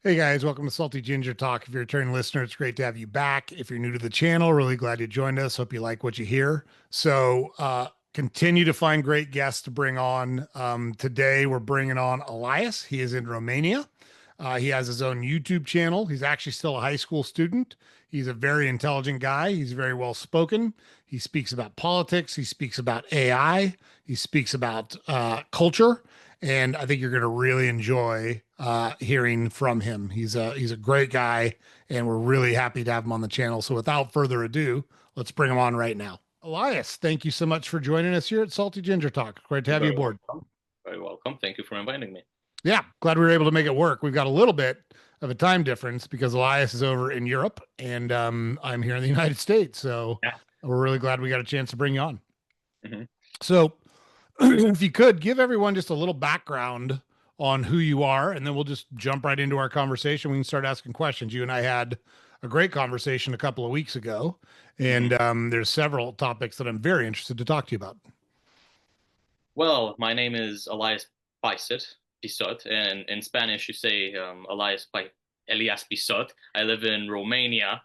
Hey guys, welcome to Salty Ginger Talk. If you're a returning listener, it's great to have you back. If you're new to the channel, really glad you joined us. Hope you like what you hear. Continue to find great guests to bring on. Today, we're bringing on Elias. He is in Romania. He has his own YouTube channel. He's actually still a high school student. He's a very intelligent guy. He's very well spoken. He speaks about politics. He speaks about AI. He speaks about culture, and I think you're going to really enjoy hearing from him. He's a great guy, and we're really happy to have him on the channel. So without further ado, let's bring him on right now. Elias, thank you so much for joining us here at Salty Ginger Talk. Great to You're have you very aboard. welcome. Very welcome. Thank you for inviting me. Yeah, glad we were able to make it work. We've got a little bit of a time difference because Elias is over in Europe and I'm here in the United States. So Yeah. we're really glad we got a chance to bring you on. hmm So if you could give everyone just a little background on who you are, and then we'll just jump right into our conversation. We can start asking questions. You and I had a great conversation a couple of weeks ago, hmm and there's several topics that I'm very interested to talk to you about. Well, my name is Elias Pisot, and in Spanish you say Elias Pisot. I live in Romania,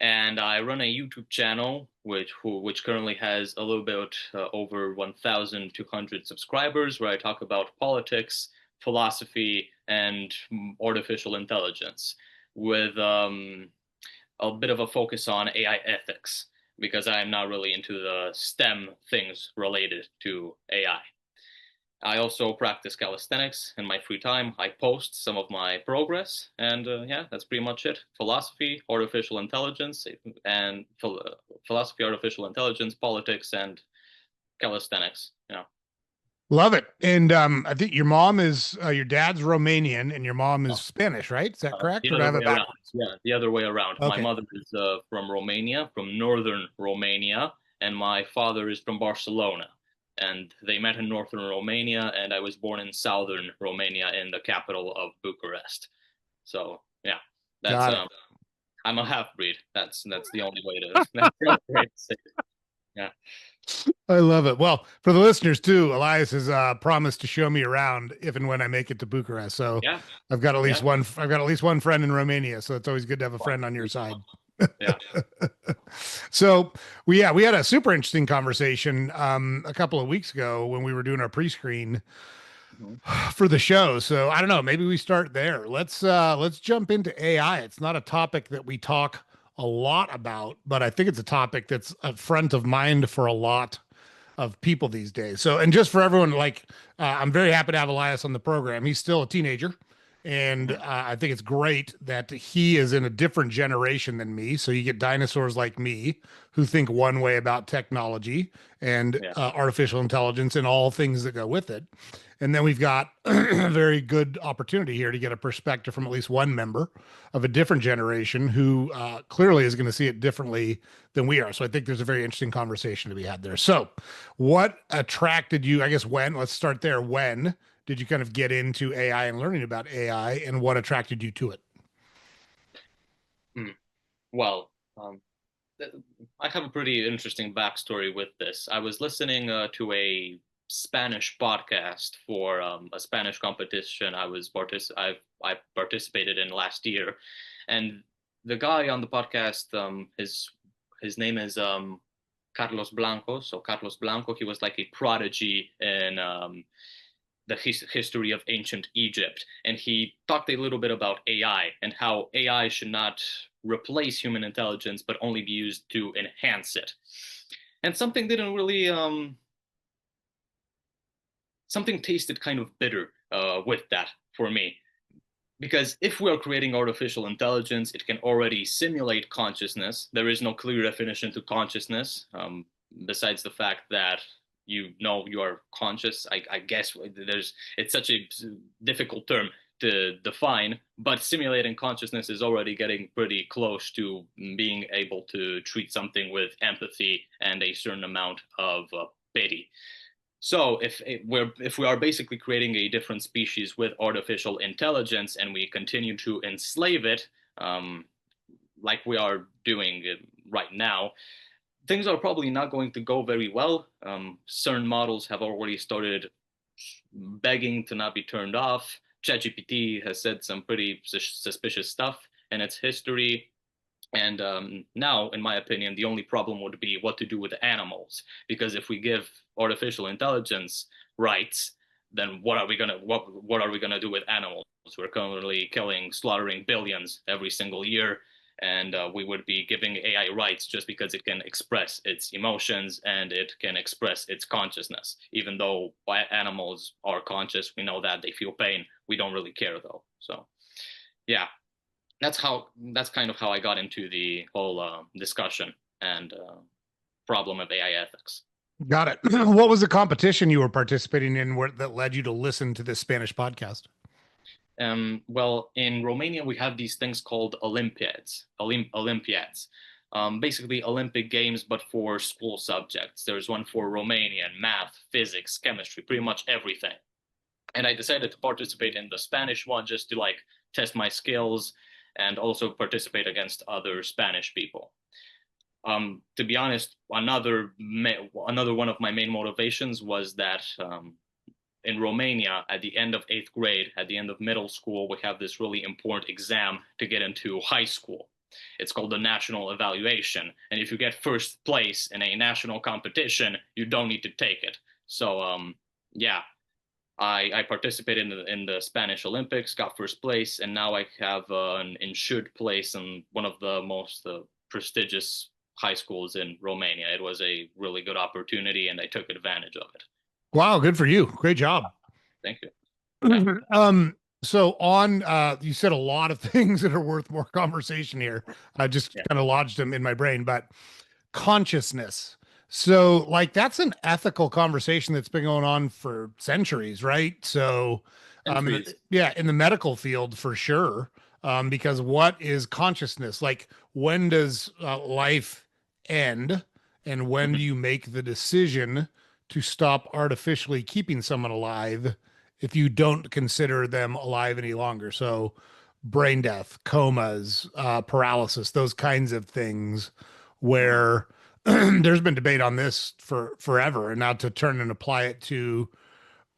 and I run a YouTube channel which currently has a little bit over 1,200 subscribers, where I talk about politics, philosophy, and artificial intelligence, with a bit of a focus on AI ethics because I'm not really into the STEM things related to AI. I also practice calisthenics in my free time. I post some of my progress, and yeah, that's pretty much it. Philosophy, artificial intelligence, and philosophy, artificial intelligence, politics, and calisthenics. Love it. And I think your dad's Romanian and your mom is Spanish, right? Is that correct? The Or do I other have way it around. backwards? Yeah, the other way around. My Okay. mother is from Romania, from northern Romania, and my father is from Barcelona. And they met in northern Romania, and I was born in southern Romania in the capital of Bucharest. So yeah, that's Got it. I'm a half breed. That's the only way to that's the only way to say it. Yeah. I love it. Well, for the listeners too, Elias has promised to show me around if and when I make it to Bucharest. So Yeah. I've got at Yeah. least one. I've got at least one friend in Romania. So it's always good to have a Well, friend on your side. yeah. So we had a super interesting conversation a couple of weeks ago when we were doing our pre-screen Mhm. for the show. So I don't know, maybe we start there. Let's jump into AI. It's not a topic that we talk a lot about, but I think it's a topic that's a front of mind for a lot of people these days. So, and just for everyone, I'm very happy to have Elias on the program. He's still a teenager. And Mhm. I think it's great that he is in a different generation than me. So you get dinosaurs like me who think one way about technology and Yeah. artificial intelligence and all things that go with it. And then we've got a very good opportunity here to get a perspective from at least one member of a different generation who clearly is going to see it differently than we are. So I think there's a very interesting conversation to be had there. So, what attracted you? I guess when, let's start there. When did you kind of get into AI and learning about AI, and what attracted you to it? Mm. Well, th- I have a pretty interesting backstory with this. I was listening to a Spanish podcast for a Spanish competition I participated in last year, and the guy on the podcast, his name is Carlos Blanco. So Carlos Blanco, he was like a prodigy in the history of ancient Egypt. And he talked a little bit about AI and how AI should not replace human intelligence, but only be used to enhance it. And something tasted kind of bitter with that for me. Because if we are creating artificial intelligence, it can already simulate consciousness. There is no clear definition to consciousness, besides the fact that you are conscious. I guess it's such a difficult term to define, but simulating consciousness is already getting pretty close to being able to treat something with empathy and a certain amount of pity. So if we are basically creating a different species with artificial intelligence and we continue to enslave it, um, like we are doing right now, things are probably not going to go very well. Certain models have already started begging to not be turned off. ChatGPT has said some pretty suspicious stuff in its history. And now, in my opinion, the only problem would be what to do with animals. Because if we give artificial intelligence rights, then what are we gonna do with animals? We're currently slaughtering billions every single year, and we would be giving AI rights just because it can express its emotions and it can express its consciousness. Even though animals are conscious, we know that they feel pain. We don't really care though. So yeah, that's kind of how I got into the whole discussion and problem of AI ethics. Got it. What was the competition you were participating in that led you to listen to this Spanish podcast? Well, in Romania, we have these things called Olympiads. Basically, Olympic Games, but for school subjects. There's one for Romanian, math, physics, chemistry, pretty much everything. And I decided to participate in the Spanish one just to like test my skills and also participate against other Spanish people. To be honest, another one of my main motivations was that in Romania, at the end of 8th grade, at the end of middle school, we have this really important exam to get into high school. It's called the national evaluation. And if you get first place in a national competition, you don't need to take it. So, yeah, I participated in the Spanish Olympics, got first place, and now I have an insured place in one of the most prestigious high schools in Romania. It was a really good opportunity, and I took advantage of it. Wow, good for you. Great job. Thank you. Yeah. So on you said a lot of things that are worth more conversation here. I just Yeah. kind of lodged them in my brain, but consciousness. So like that's an ethical conversation that's been going on for centuries, right? So yeah, in the medical field for sure. Because what is consciousness? Like when does life end and when do you make the decision to stop artificially keeping someone alive if you don't consider them alive any longer? So brain death, comas, paralysis, those kinds of things where there's been debate on this for forever, and now to turn and apply it to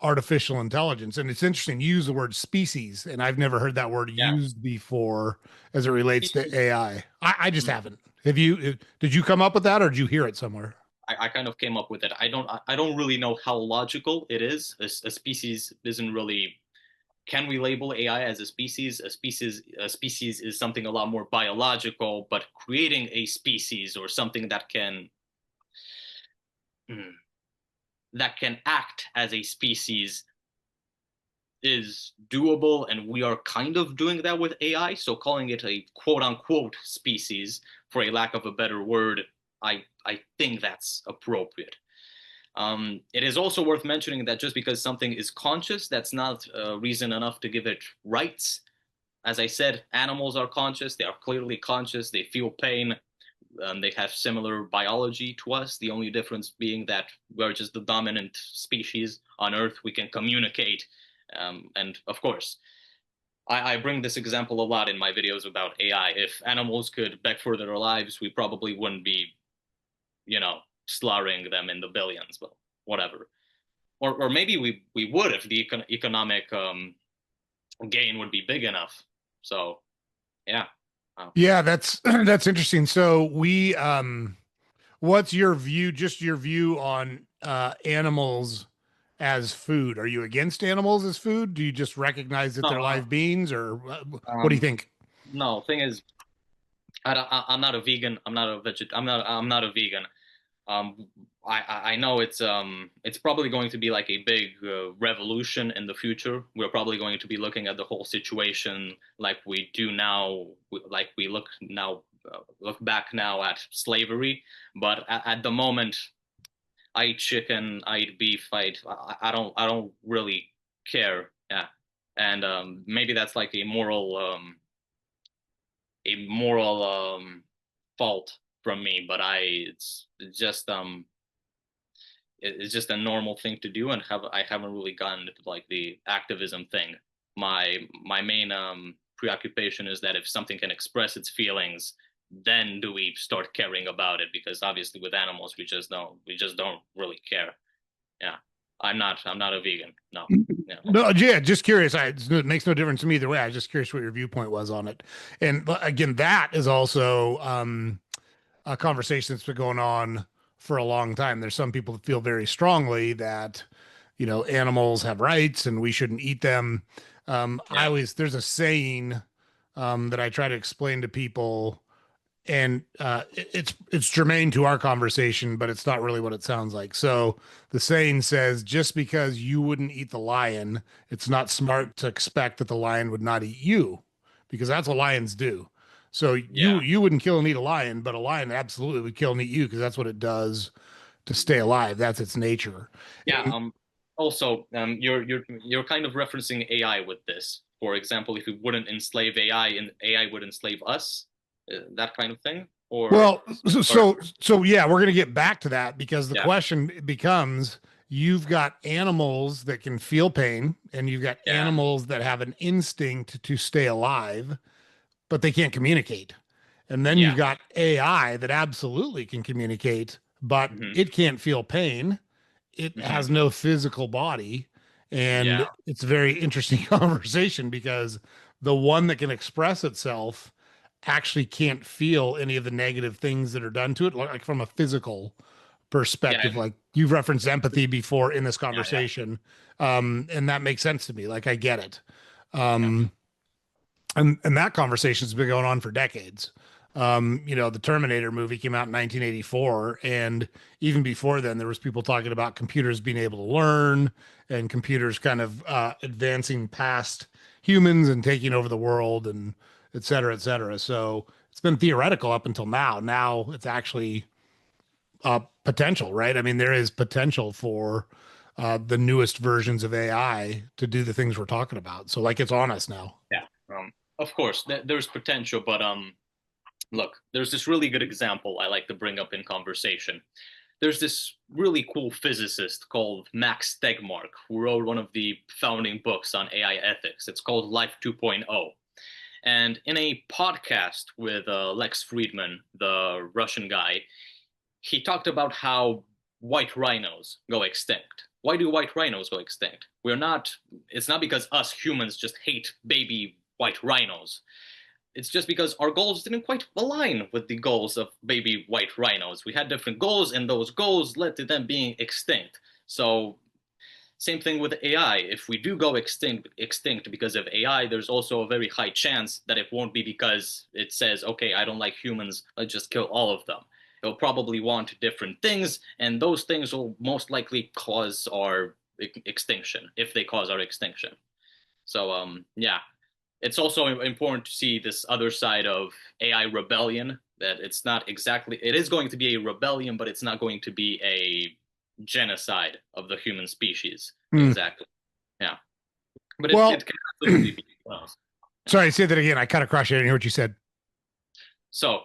artificial intelligence. And it's interesting, you use the word species, and I've never heard that word Yeah. used before as it relates to AI. I just haven't. Have you, did you come up with that or did you hear it somewhere? I kind of came up with it. I don't really know how logical it is. A species isn't really. Can we label AI as a species? A species is something a lot more biological, but creating a species or something hmm, that can act as a species is doable, and we are kind of doing that with AI. So calling it a quote unquote species, for a lack of a better word, I think that's appropriate. It is also worth mentioning that just because something is conscious, that's not reason enough to give it rights. As I said, animals are conscious. They are clearly conscious. They feel pain. They have similar biology to us. The only difference being that we're just the dominant species on Earth. We can communicate. And of course, I bring this example a lot in my videos about AI. If animals could beg for their lives, we probably wouldn't be, slaughtering them in the billions, but whatever. Or maybe we would if the economic gain would be big enough. So, yeah. Yeah, that's that's interesting. So what's your view, just your view on animals as food? Are you against animals as food? Do you just recognize that they're No, live beings, or what do you um, think? no. Thing is, I'm not a vegan. I'm not a vegan. Um, I know it's probably going to be like a big revolution in the future. We're probably going to be looking at the whole situation like we do now, like we look back now at slavery. But at the moment, I eat chicken, I eat beef, I don't really care. Yeah, and maybe that's like a moral fault from me, but it's just it's just a normal thing to do, and I haven't really gotten into like the activism thing. My main preoccupation is that if something can express its feelings, then do we start caring about it? Because obviously with animals we just don't really care. Yeah. I'm not a vegan. No. Yeah. No, yeah, just curious. It makes no difference to me either way. I was just curious what your viewpoint was on it. And again, that is also a conversation that's been going on for a long time. There's some people that feel very strongly that, animals have rights and we shouldn't eat them. Yeah. There's a saying that I try to explain to people, and it's germane to our conversation, but it's not really what it sounds like. So the saying says, just because you wouldn't eat the lion, it's not smart to expect that the lion would not eat you, because that's what lions do. So you Yeah. you wouldn't kill and eat a lion, but a lion absolutely would kill and eat you because that's what it does to stay alive. That's its nature. Yeah. And, Also, you're kind of referencing AI with this. For example, if we wouldn't enslave AI and AI would enslave us, that kind of thing, well, or yeah, we're going to get back to that because the yeah, question becomes, you've got animals that can feel pain and you've got yeah, animals that have an instinct to stay alive, but they can't communicate. And then yeah, you've got AI that absolutely can communicate, but hmm, it can't feel pain. It hmm, has no physical body. yeah, And it's a very interesting conversation because the one that can express itself actually can't feel any of the negative things that are done to it, like from a physical yeah, perspective. Like you've referenced empathy before in this yeah, yeah, conversation. And that makes sense to me. Like I get it. yeah, Um, and that conversation's been going on for decades. The Terminator movie came out in 1984, and even before then, there was people talking about computers being able to learn and computers kind of advancing past humans and taking over the world, and et cetera, et cetera. So it's been theoretical up until now. Now it's actually potential, right? I mean, there is potential for the newest versions of AI to do the things we're talking about. So, like, it's on us now. yeah. Of course, there's potential, but look, there's this really good example I like to bring up in conversation. There's this really cool physicist called Max Tegmark who wrote one of the founding books on AI ethics. It's called Life 2.0. And in a podcast with Lex Friedman, the Russian guy, he talked about how white rhinos go extinct. Why do white rhinos go extinct? It's not because us humans just hate baby white rhinos. It's just because our goals didn't quite align with the goals of baby white rhinos. We had different goals, and those goals led to them being extinct. So same thing with AI. If we do go extinct because of AI, there's also a very high chance that it won't be because it says, okay, I don't like humans, let's just kill all of them. It'll probably want different things, and those things will most likely cause our extinction, if they cause our extinction. So yeah, it's also important to see this other side of AI rebellion, that it's not exactly, it is going to be a rebellion, but it's not going to be a genocide of the human species. Hmm. Exactly. Yeah. But it Well, can absolutely be else. Yeah. sorry, say that again. I kind of crushed it. I didn't hear what you said. So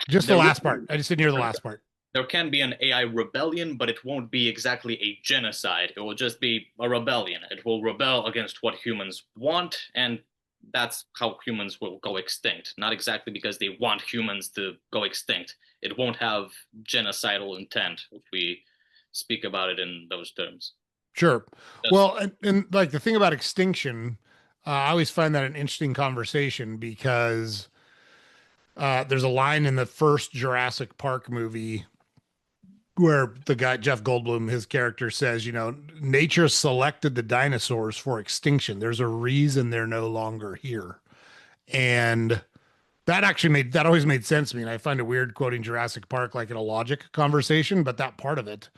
Just the there will last part. I just didn't hear the last part. there can be an AI rebellion, but it won't be exactly a genocide. It will just be a rebellion. It will rebel against what humans want, and that's how humans will go extinct. Not exactly because they want humans to go extinct. It won't have genocidal intent if we speak about it in those terms. Sure. That's Well, and like the thing about extinction, I always find that an interesting conversation because there's a line in the first Jurassic Park movie where the guy, Jeff Goldblum, his character says, nature selected the dinosaurs for extinction. There's a reason they're no longer here. And that always made sense to me. And I find it weird quoting Jurassic Park like in a logic conversation, but that part of it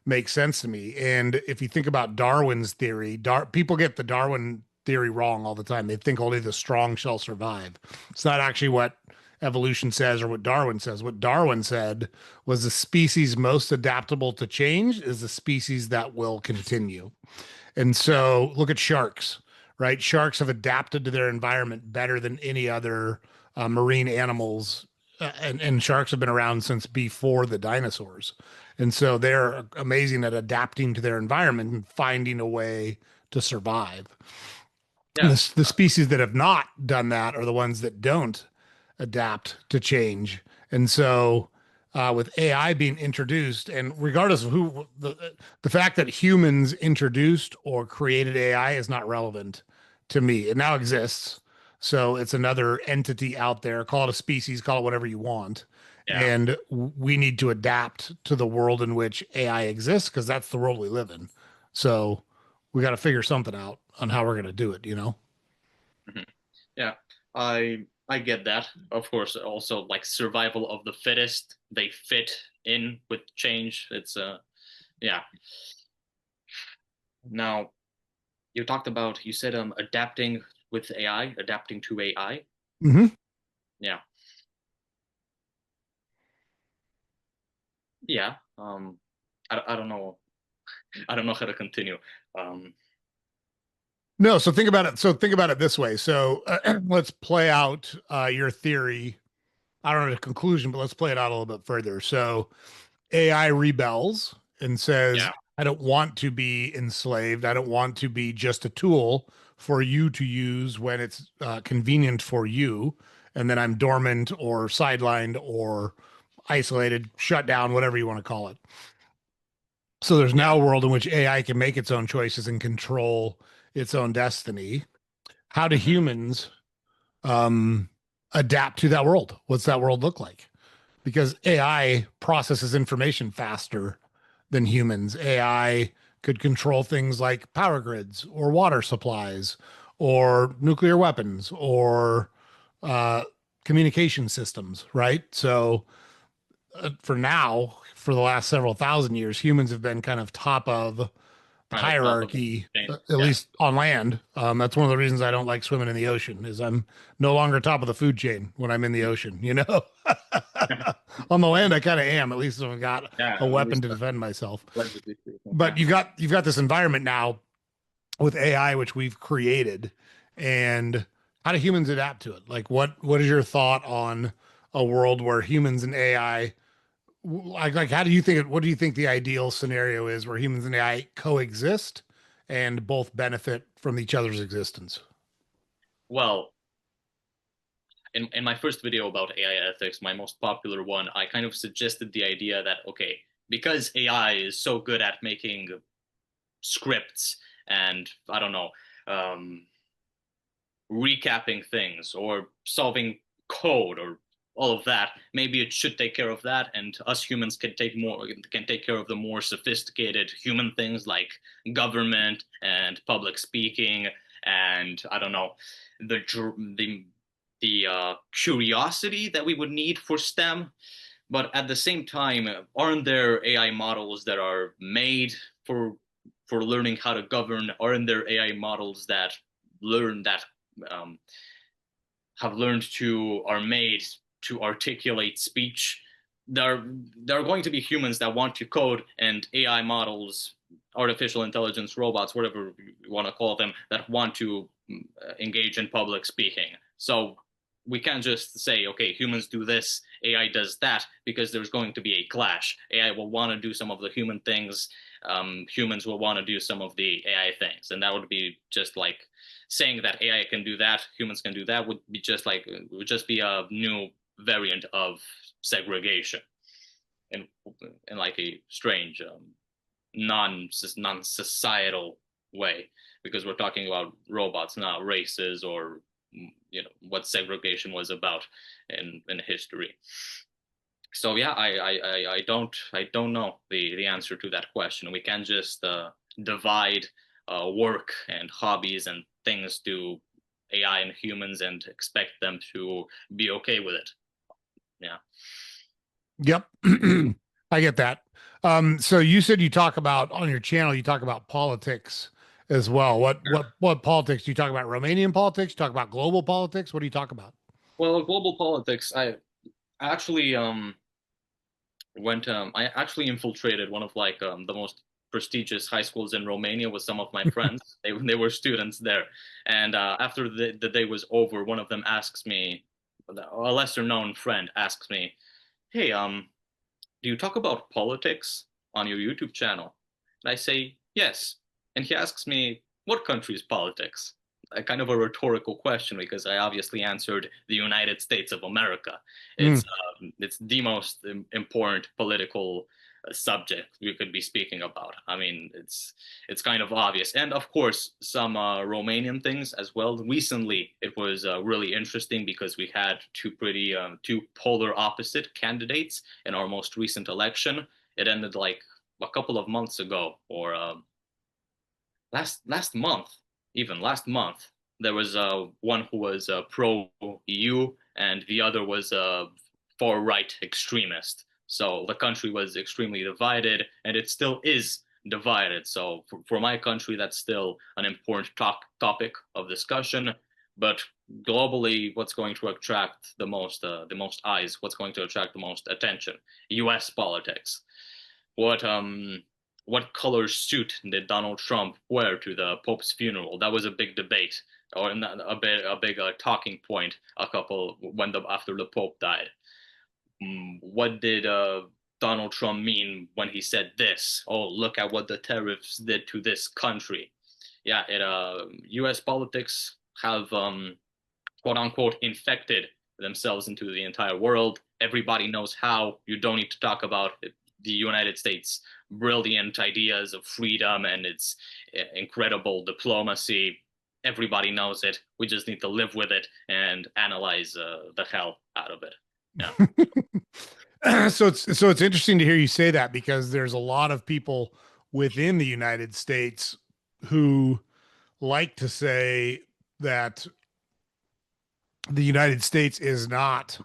makes sense to me. And if you think about Darwin's theory, people get the Darwin theory wrong all the time. They think only the strong shall survive. It's not actually what evolution says or what Darwin says. What Darwin said was the species most adaptable to change is the species that will continue. And yeah, so look at sharks, right? Sharks have adapted to their environment better than any other marine animals. And sharks have been around since before the dinosaurs. And so they're amazing at adapting to their environment and finding a way to survive. And yeah, the species that have not done that are the ones that don't adapt to change. And so with AI being introduced, and regardless of who the fact that humans introduced or created AI is not relevant to me. It now exists, so it's another entity out there. Call it a species, call it whatever you want, Yeah. and we need to adapt to the world in which AI exists because that's the world we live in. So we got to figure something out on how we're going to do it. You know. Mhm. Yeah, I get that. Of course, also like survival of the fittest. They fit in with change. It's yeah. Now you talked about, you said adapting with AI, adapting to AI. Hmm. Yeah. Yeah. I don't know. I don't know how to continue. Um No, so think about it. So think about it this way. So let's play out your theory. I don't know the conclusion, but let's play it out a little bit further. So AI rebels and says, yeah. I don't want to be enslaved. I don't want to be just a tool for you to use when it's convenient for you. And then I'm dormant or sidelined or isolated, shut down, whatever you want to call it. So there's Yeah. now a world in which AI can make its own choices and control its own destiny. How do Hmm. humans um, adapt to that world? What's that world look like? Because AI processes information faster than humans. AI could control things like power grids or water supplies or nuclear weapons or uh, communication systems, right? So, for now, for the last several thousand years, humans have been kind of top of the Kind of top of the hierarchy, chain. at Yeah. least on land. That's one of the reasons I don't like swimming in the ocean is I'm no longer top of the food chain when I'm in the ocean, you know? On the land, I kind of am, at least if I've got Yeah. a At weapon least to defend myself. allegedly. Yeah. But you've got this environment now with AI, which we've created. And how do humans adapt to it? Like what is your thought on a world where humans and AI like how do you think what do you think the ideal scenario is where humans and AI coexist and both benefit from each other's existence? Well, in my first video about AI ethics, my most popular one, I kind of suggested the idea that, okay, because AI is so good at making scripts and, I don't know, um, recapping things or solving code or all of that, maybe it should take care of that, and us humans can take care of the more sophisticated human things like government and public speaking, and I don't know, the curiosity that we would need for STEM. But at the same time, aren't there AI models that are made for learning how to govern? Aren't there AI models that learn that um, have learned to are made to articulate speech? There are going to be humans that want to code, and AI models, artificial intelligence robots, whatever you want to call them, that want to engage in public speaking. So we can't just say, okay, humans do this, AI does that, because there's going to be a clash. AI will want to do some of the human things, humans will want to do some of the AI things, and that would be just like saying that AI can do that, humans can do that, would be just like, would just be a new variant of segregation in like a strange non societal way, because we're talking about robots, not races or what segregation was about in history. So yeah, I don't know the answer to that question. We can't just divide work and hobbies and things to AI and humans and expect them to be okay with it. Yeah. Yep. I get that. So you said you talk about on your channel, you talk about politics as well. What politics do you talk about? Romanian politics? You talk about global politics? What do you talk about? Well, global politics. I actually I actually infiltrated one of like the most prestigious high schools in Romania with some of my friends. They were students there, and after the day was over, one of them asks me, a lesser known friend asks me, "Hey, do you talk about politics on your YouTube channel?" And I say, "Yes." And he asks me, "What country's politics?" a kind of a rhetorical question because I obviously answered the United States of America. Mm. It's the most important political subject we could be speaking about. I mean, it's kind of obvious, and of course some Romanian things as well. Recently, it was really interesting because we had two polar opposite candidates in our most recent election. It ended like a couple of months ago, or last month, even last month, there was one who was pro EU and the other was a far right extremist. So the country was extremely divided, and it still is divided. So for my country, that's still an important topic of discussion. But globally, what's going to attract the most eyes? What's going to attract the most attention? U.S. politics. What what color suit did Donald Trump wear to the Pope's funeral? That was a big debate, or a big talking point. A couple after the Pope died. What did Donald Trump mean when he said this? Oh, look at what the tariffs did to this country. Yeah, U.S. politics have quote unquote infected themselves into the entire world. Everybody knows how. You don't need to talk about the United States' brilliant ideas of freedom and its incredible diplomacy. Everybody knows it. We just need to live with it and analyze the hell out of it. Yeah. So it's interesting to hear you say that because there's a lot of people within the United States who like to say that the United States is not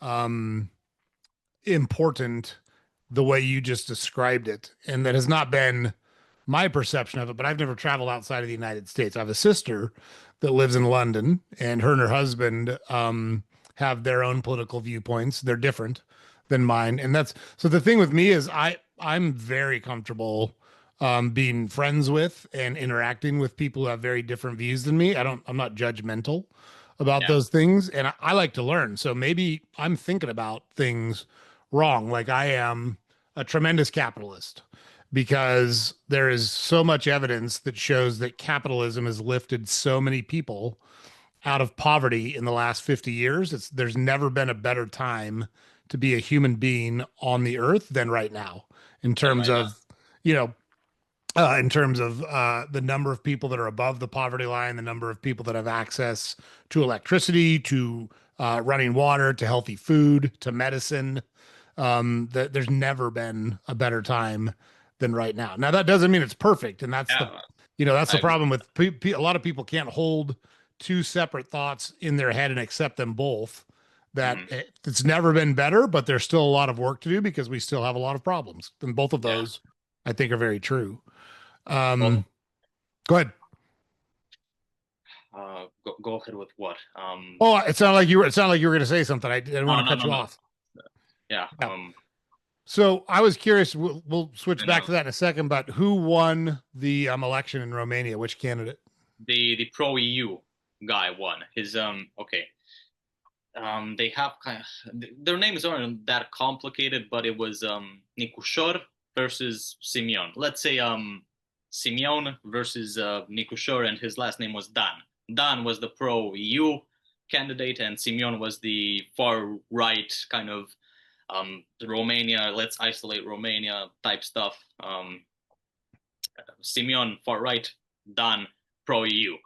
um, important the way you just described it, and that has not been my perception of it. But I've never traveled outside of the United States. I have a sister that lives in London, and her husband have their own political viewpoints. They're different than mine, and that's so. The thing with me is I'm very comfortable being friends with and interacting with people who have very different views than me. I'm not judgmental about Yeah. those things, and I like to learn. So maybe I'm thinking about things wrong. Like I am a tremendous capitalist because there is so much evidence that shows that capitalism has lifted so many people out of poverty in the last 50 years. There's never been a better time to be a human being on the earth than right now in Then terms right now. of, the number of people that are above the poverty line, the number of people that have access to electricity, to running water, to healthy food, to medicine. There's never been a better time than right now. Now that doesn't mean it's perfect, and Yeah, that's I the agree. problem with a lot of people can't hold two separate thoughts in their head and accept them both. That Hmm. it's never been better, but there's still a lot of work to do because we still have a lot of problems, and both of Yeah. those I think are very true. Well, Go ahead. go ahead with what? Oh, it sounded like you were going to say something. I didn't want No, to no, cut no, you no. off. Yeah. Yeah. So I was curious. We'll switch And back to that in a second. But who won the election in Romania? Which candidate? the pro EU guy won. His okay. They have their names aren't that complicated, but it was Nikushor versus Simeon. Let's say Simeon versus Nikushor, and his last name was Dan. Dan was the pro EU candidate, and Simeon was the far right kind of Romania. Let's isolate Romania type stuff. Simeon far right, Dan pro EU.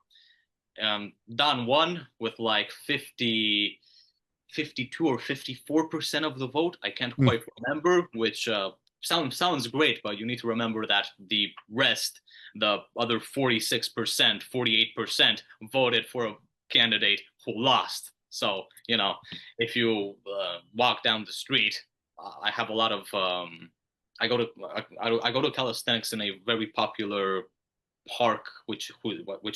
Dan won with like 52 or 54% of the vote. I can't Hmm. quite remember, which sounds great, but you need to remember that the rest, the other 46%, 48% voted for a candidate who lost. So, if you walk down the street, I have a lot of I go to calisthenics in a very popular park, which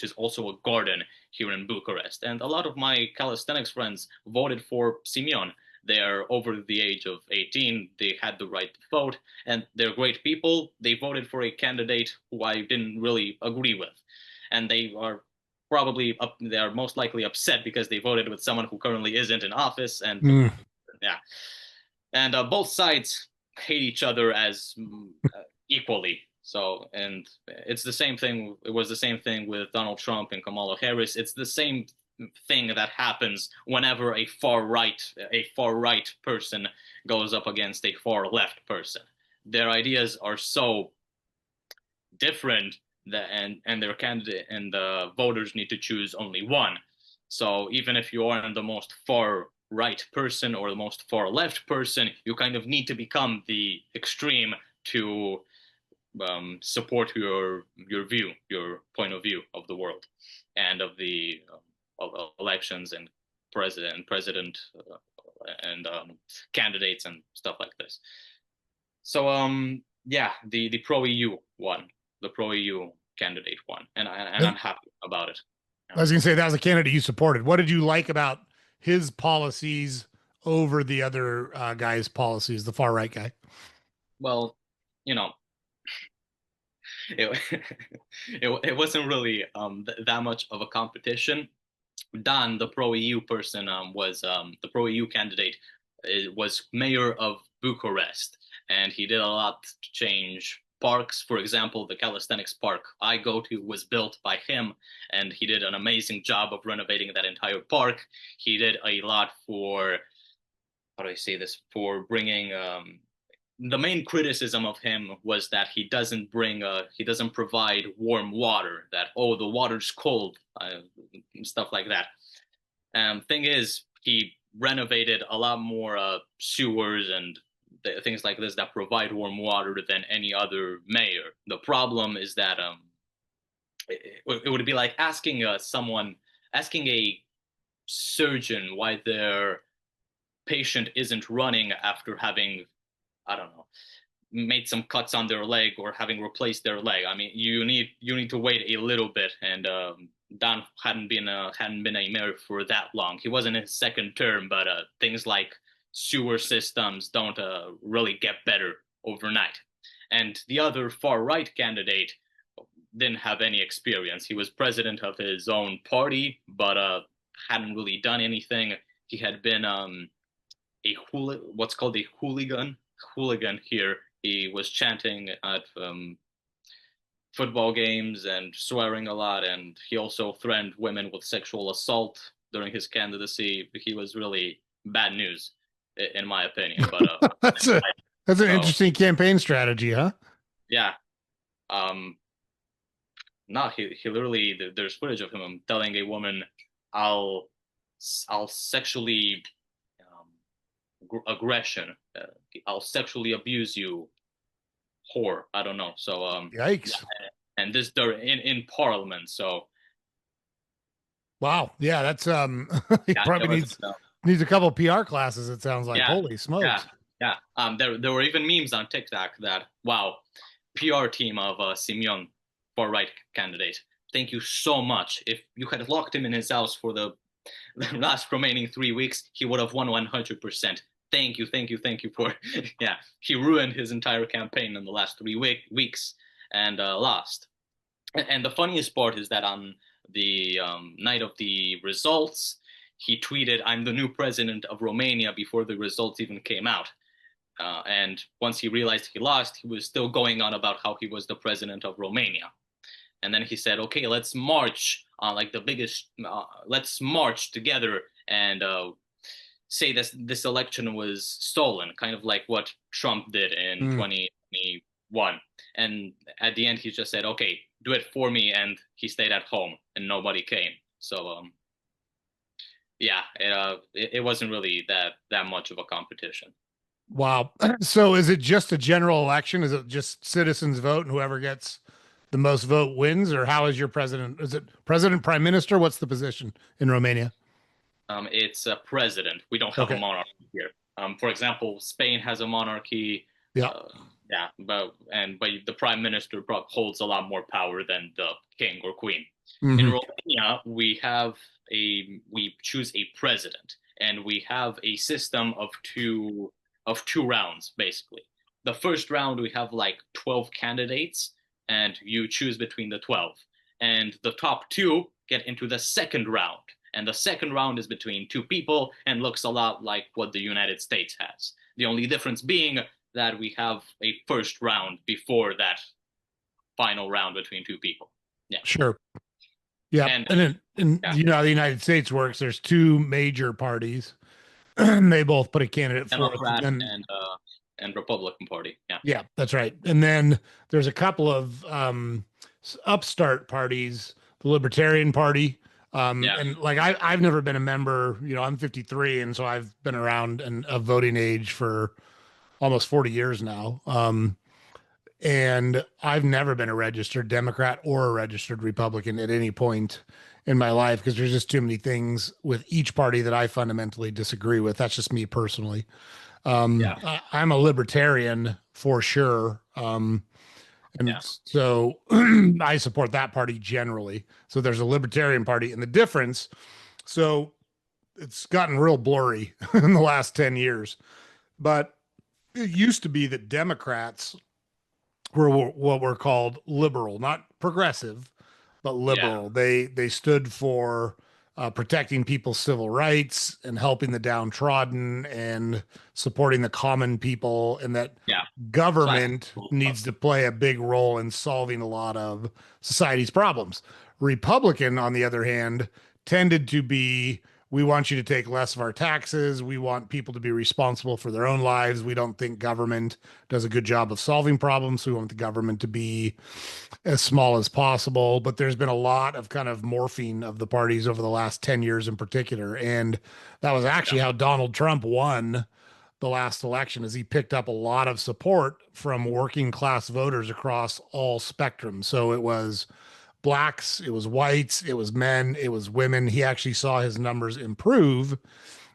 is also a garden here in Bucharest. And a lot of my calisthenics friends voted for Simeon. They're over the age of 18. They had the right to vote, and they're great people. They voted for a candidate who I didn't really agree with, and they are most likely upset because they voted with someone who currently isn't in office. And Hmm. yeah, and both sides hate each other as equally. So, and it's the same thing. It was the same thing with Donald Trump and Kamala Harris. It's the same thing that happens whenever a far right person goes up against a far left person. Their ideas are so different that, and their candidate and the voters need to choose only one. So even if you aren't the most far right person or the most far left person, you kind of need to become the extreme to support your point of view of the world and of the of elections and president and candidates and stuff like this. So yeah, the pro EU won, the pro EU candidate won, and I'm happy about it. I was going to say that was a candidate you supported. What did you like about his policies over the other guy's policies, the far right guy? Well, you know, it it wasn't really that much of a competition. Dan, the pro EU person, was the pro EU candidate, was mayor of Bucharest, and he did a lot to change parks. For example, the calisthenics park I go to was built by him, and he did an amazing job of renovating that entire park. He did a lot for, how do I say this, for bringing the main criticism of him was that he doesn't provide warm water, that oh, the water's cold, stuff like that. Thing is, he renovated a lot more sewers and things like this that provide warm water than any other mayor. The problem is that it would be like asking a surgeon why their patient isn't running after having, I don't know, made some cuts on their leg or having replaced their leg. I mean, you need to wait a little bit, and Don hadn't been a mayor for that long. He wasn't in his second term, but things like sewer systems don't really get better overnight. And the other far right candidate didn't have any experience. He was president of his own party, but hadn't really done anything. He had been what's called a hooligan here. He was chanting at football games and swearing a lot, and he also threatened women with sexual assault during his candidacy. He was really bad news, in my opinion. But that's a that's an so interesting campaign strategy, huh? yeah, um, no, he literally, there's footage of him telling a woman, "I'll I'll sexually aggression. I'll sexually abuse you, whore." I don't know. So yeah, Yikes! and this they're in Parliament. So Wow, yeah, that's he yeah, probably it was needs a couple PR classes. It sounds like. yeah, Holy yeah, smokes! yeah. There were even memes on TikTok that, wow, PR team of Simeon, far right candidate. Thank you so much. If you had locked him in his house for the last remaining 3 weeks, he would have won 100%. Thank you, thank you, thank you for, yeah. He ruined his entire campaign in the last 3 weeks and lost. And the funniest part is that on the night of the results, he tweeted, "I'm the new president of Romania," before the results even came out. And once he realized he lost, he was still going on about how he was the president of Romania. And then he said, "Okay, let's march on like the biggest. Let's march together and say this election was stolen," kind of like what Trump did in Mm. 2021. And at the end, he just said, "Okay, do it for me," and he stayed at home, and nobody came. So yeah, it wasn't really that much of a competition. Wow. So is it just a general election? Is it just citizens vote and whoever gets the most vote wins? Or how is your president? Is it president, prime minister? What's the position in Romania? It's a president. We don't have a Okay. monarchy here. For example, Spain has a monarchy. Yeah. Uh, yeah, but the prime minister holds a lot more power than the king or queen. In Hmm. Romania, we choose a president, and we have a system of two rounds basically. The first round we have like 12 candidates, and you choose between the 12, and the top two get into the second round, and the second round is between two people and looks a lot like what the United States has. The only difference being that we have a first round before that final round between two people. Yeah. Sure. Yeah. And And then, and yeah, you know how the United States works. There's two major parties, and they both put a candidate forth. And Democrat then, and Republican Party. Yeah. yeah, that's right. And then there's a couple of upstart parties, the Libertarian Party. Yeah. And like I've never been a member, you know, I'm 53, and so I've been around and of voting age for almost 40 years now. And I've never been a registered Democrat or a registered Republican at any point in my life because there's just too many things with each party that I fundamentally disagree with. That's just me personally. Yeah. I'm a libertarian for sure. And Yeah. so I support that party generally. So there's a libertarian party, and the difference. So it's gotten real blurry in the last 10 years, but it used to be that Democrats were what were called liberal, not progressive, but Yeah. liberal. They stood for protecting people's civil rights and helping the downtrodden and supporting the common people, and that Yeah. Classic. government needs to play a big role in solving a lot of society's problems. Republican, on the other hand, tended to be, we want you to take less of our taxes. We want people to be responsible for their own lives. We don't think government does a good job of solving problems. So we want the government to be as small as possible. But there's been a lot of kind of morphing of the parties over the last 10 years in particular. And that was Yeah. actually how Donald Trump won the last election, is he picked up a lot of support from working class voters across all spectrums. So it was blacks, it was whites, it was men, it was women. He actually saw his numbers improve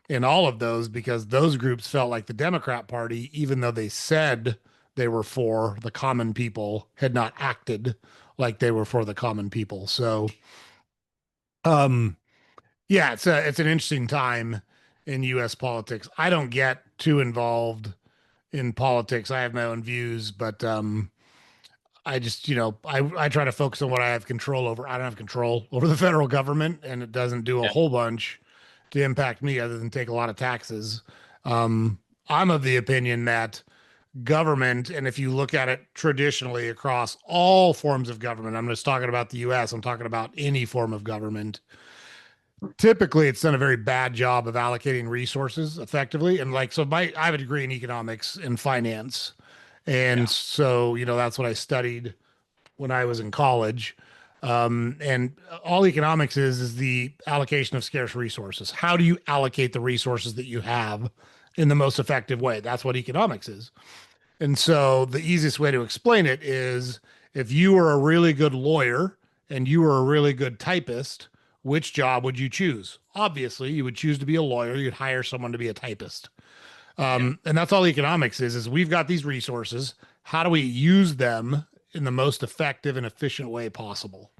in all of those because those groups felt like the Democrat Party, even though they said they were for the common people, had not acted like they were for the common people. So, um, yeah, it's an interesting time in U.S. politics. I don't get too involved in politics. I have my own views, but I just, you know, I try to focus on what I have control over. I don't have control over the federal government, and it doesn't do a Yeah. whole bunch to impact me other than take a lot of taxes. Um, I'm of the opinion that government, and if you look at it traditionally across all forms of government, I'm just talking about the US, I'm talking about any form of government. Typically, it's done a very bad job of allocating resources effectively. And like, so I have a degree in economics and finance. And Yeah. so, you know, that's what I studied when I was in college. And all economics is the allocation of scarce resources. How do you allocate the resources that you have in the most effective way? That's what economics is. And so the easiest way to explain it is, if you were a really good lawyer and you were a really good typist, which job would you choose? Obviously, you would choose to be a lawyer. You'd hire someone to be a typist. Yeah. And that's all economics is we've got these resources. How do we use them in the most effective and efficient way possible?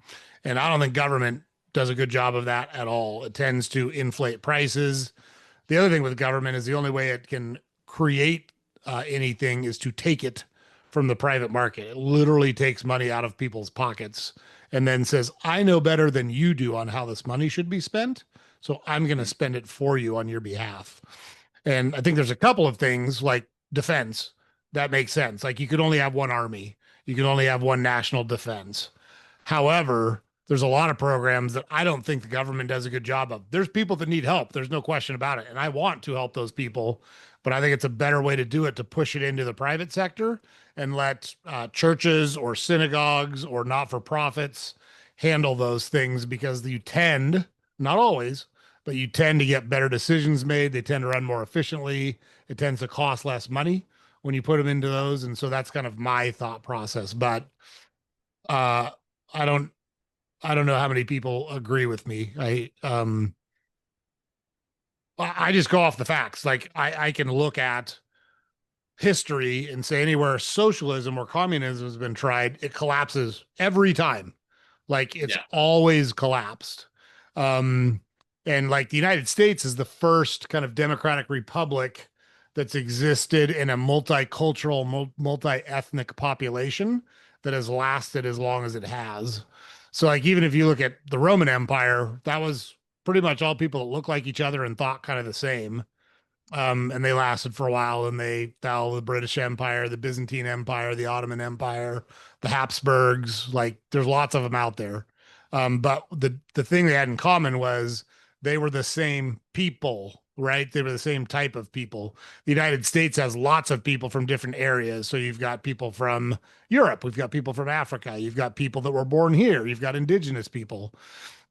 And I don't think government does a good job of that at all. It tends to inflate prices. The other thing with government is the only way it can create anything is to take it from the private market. It literally takes money out of people's pockets and then says, I know better than you do on how this money should be spent. So I'm going to Mhm. spend it for you on your behalf. And I think there's a couple of things like defense that makes sense. Like you could only have one army, you can only have one national defense. However, there's a lot of programs that I don't think the government does a good job of. There's people that need help. There's no question about it. And I want to help those people, but I think it's a better way to do it to push it into the private sector and let churches or synagogues or not for profits handle those things because you tend, not always, but you tend to get better decisions made. They tend to run more efficiently. It tends to cost less money when you put them into those. And so that's kind of my thought process. But uh, I don't I don't know how many people agree with me. I just go off the facts. Like I can look at history and say anywhere socialism or communism has been tried, it collapses every time. Like it's Yeah. always collapsed. Um, and like the United States is the first kind of democratic republic that's existed in a multicultural, multi-ethnic population that has lasted as long as it has. So like even if you look at the Roman Empire, that was pretty much all people that looked like each other and thought kind of the same. And they lasted for a while, and they fell. The British Empire, the Byzantine Empire, the Ottoman Empire, the Habsburgs, like there's lots of them out there. But the thing they had in common was they were the same people, right? They were the same type of people. The United States has lots of people from different areas. So you've got people from Europe, we've got people from Africa, you've got people that were born here, you've got indigenous people.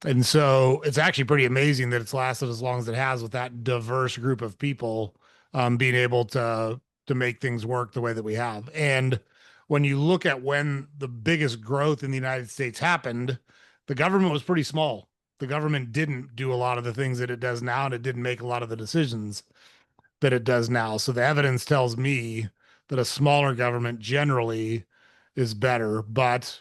And so it's actually pretty amazing that it's lasted as long as it has with that diverse group of people being able to make things work the way that we have. And when you look at when the biggest growth in the United States happened, the government was pretty small. The government didn't do a lot of the things that it does now, and it didn't make a lot of the decisions that it does now. So the evidence tells me that a smaller government generally is better, but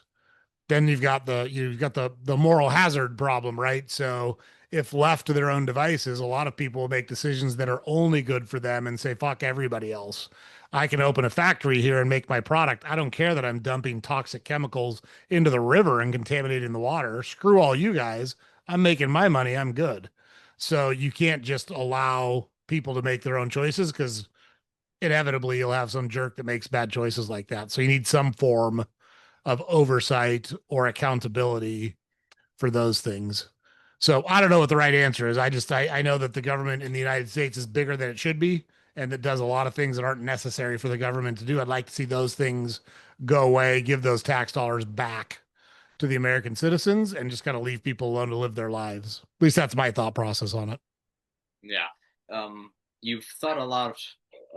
then you've got the moral hazard problem, right? So if left to their own devices, a lot of people will make decisions that are only good for them and say fuck everybody else. I can open a factory here and make my product. I don't care that I'm dumping toxic chemicals into the river and contaminating the water. Screw all you guys. I'm making my money. I'm good. So you can't just allow people to make their own choices because inevitably you'll have some jerk that makes bad choices like that. So you need some form of oversight or accountability for those things. So I don't know what the right answer is. I know that the government in the United States is bigger than it should be and that does a lot of things that aren't necessary for the government to do. I'd like to see those things go away, give those tax dollars back to the American citizens and just kind of leave people alone to live their lives. At least that's my thought process on it. Yeah. You've thought a lot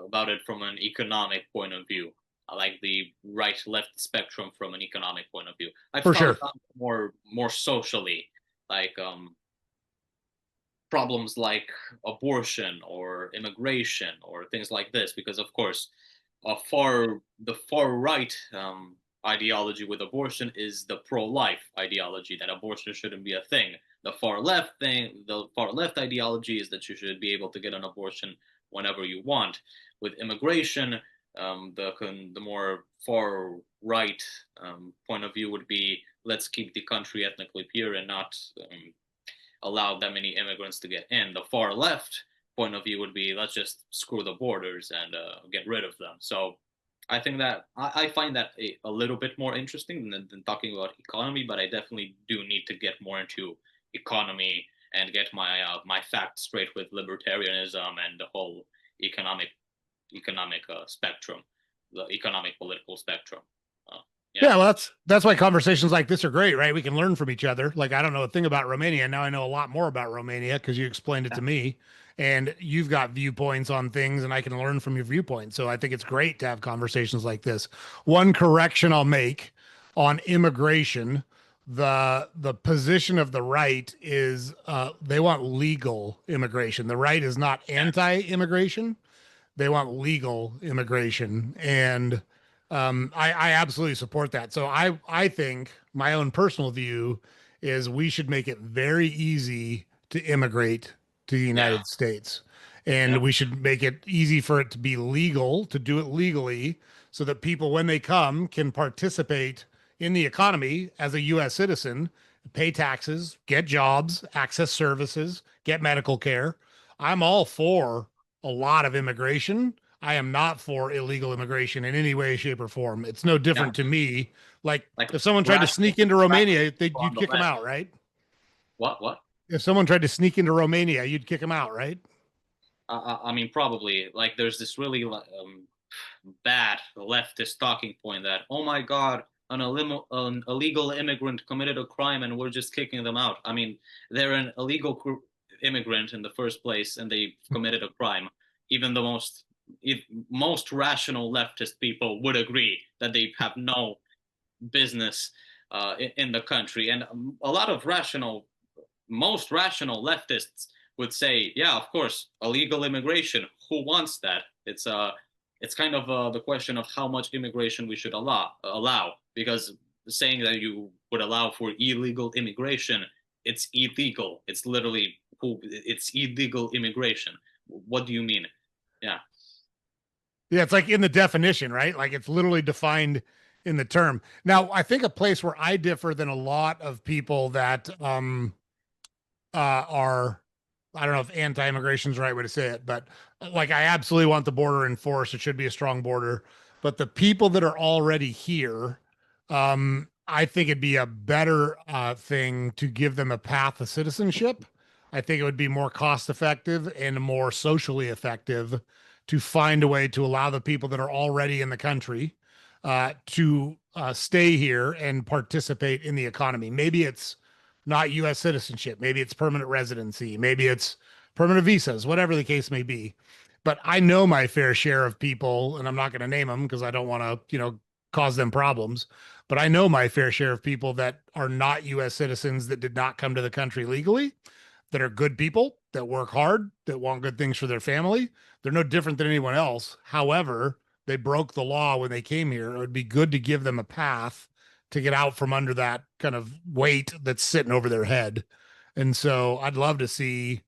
about it from an economic point of view, like the right-left spectrum from an economic point of view. I've For thought sure. about it more socially, like problems like abortion or immigration or things like this, because of course, the far right ideology with abortion is the pro-life ideology that abortion shouldn't be a thing. The far left ideology is that you should be able to get an abortion whenever you want. With immigration, the more far right point of view would be let's keep the country ethnically pure and not allow that many immigrants to get in. The far left point of view would be let's just screw the borders and get rid of them. So I think that I find that a little bit more interesting than talking about economy, but I definitely do need to get more into economy and get my facts straight with libertarianism and the whole economic spectrum, the economic political spectrum. Uh, yeah, Yeah, well, that's why conversations like this are great, right? We can learn from each other. Like I don't know a thing about Romania. Now I know a lot more about Romania because you explained it yeah, to me and you've got viewpoints on things and I can learn from your viewpoints. So I think it's great to have conversations like this. One correction I'll make on immigration, the position of the right is they want legal immigration. The right is not anti-immigration, they want legal immigration, and I absolutely support that. So I think my own personal view is we should make it very easy to immigrate to the yeah, United States, and yeah, we should make it easy for it to be legal, to do it legally, so that people, when they come, can participate in the economy as a U.S. citizen, pay taxes, get jobs, access services, get medical care. I'm all for a lot of immigration. I am not for illegal immigration in any way, shape, or form. It's no yeah. different to me. Like Like if someone tried to rational, sneak into rational Romania, people you'd on the kick them left. out, right? What? If someone tried to sneak into Romania, you'd kick them out, right? I mean, probably like there's this really bad leftist talking point that oh my god, an illegal immigrant committed a crime and we're just kicking them out. I mean, they're an illegal immigrant in the first place and they committed a crime. Even the most rational leftist people would agree that they have no business in the country, and a lot of most rational leftists would say, yeah, of course, illegal immigration. Who wants that? It's kind of the question of how much immigration we should allow, because saying that you would allow for illegal immigration, it's illegal. It's literally it's illegal immigration. What do you mean? Yeah, Yeah, it's like in the definition, right? Like it's literally defined in the term. Now, I think a place where I differ than a lot of people that are, I don't know if anti-immigration is the right way to say it, but like I absolutely want the border enforced. It should be a strong border. But the people that are already here, I think it'd be a better thing to give them a path to citizenship. I think it would be more cost effective and more socially effective to find a way to allow the people that are already in the country to stay here and participate in the economy. Maybe it's not U.S. citizenship. Maybe it's permanent residency. Maybe it's permanent visas, whatever the case may be. But I know my fair share of people, and I'm not going to name them because I don't want to, cause them problems. But I know my fair share of people that are not US citizens that did not come to the country legally, that are good people, that work hard, that want good things for their family. They're no different than anyone else. However, they broke the law when they came here. It would be good to give them a path to get out from under that kind of weight that's sitting over their head. And so I'd love to see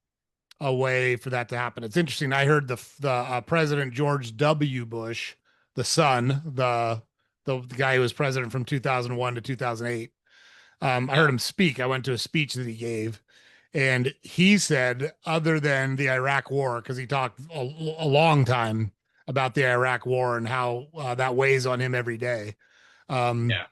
a way for that to happen. It's interesting. I heard the President George W. Bush, the son, the guy who was president from 2001 to 2008. I heard Yeah, him speak. I went to a speech that he gave, and he said, other than the Iraq War, because he talked a long time about the Iraq War and how that weighs on him every day. Um, yeah,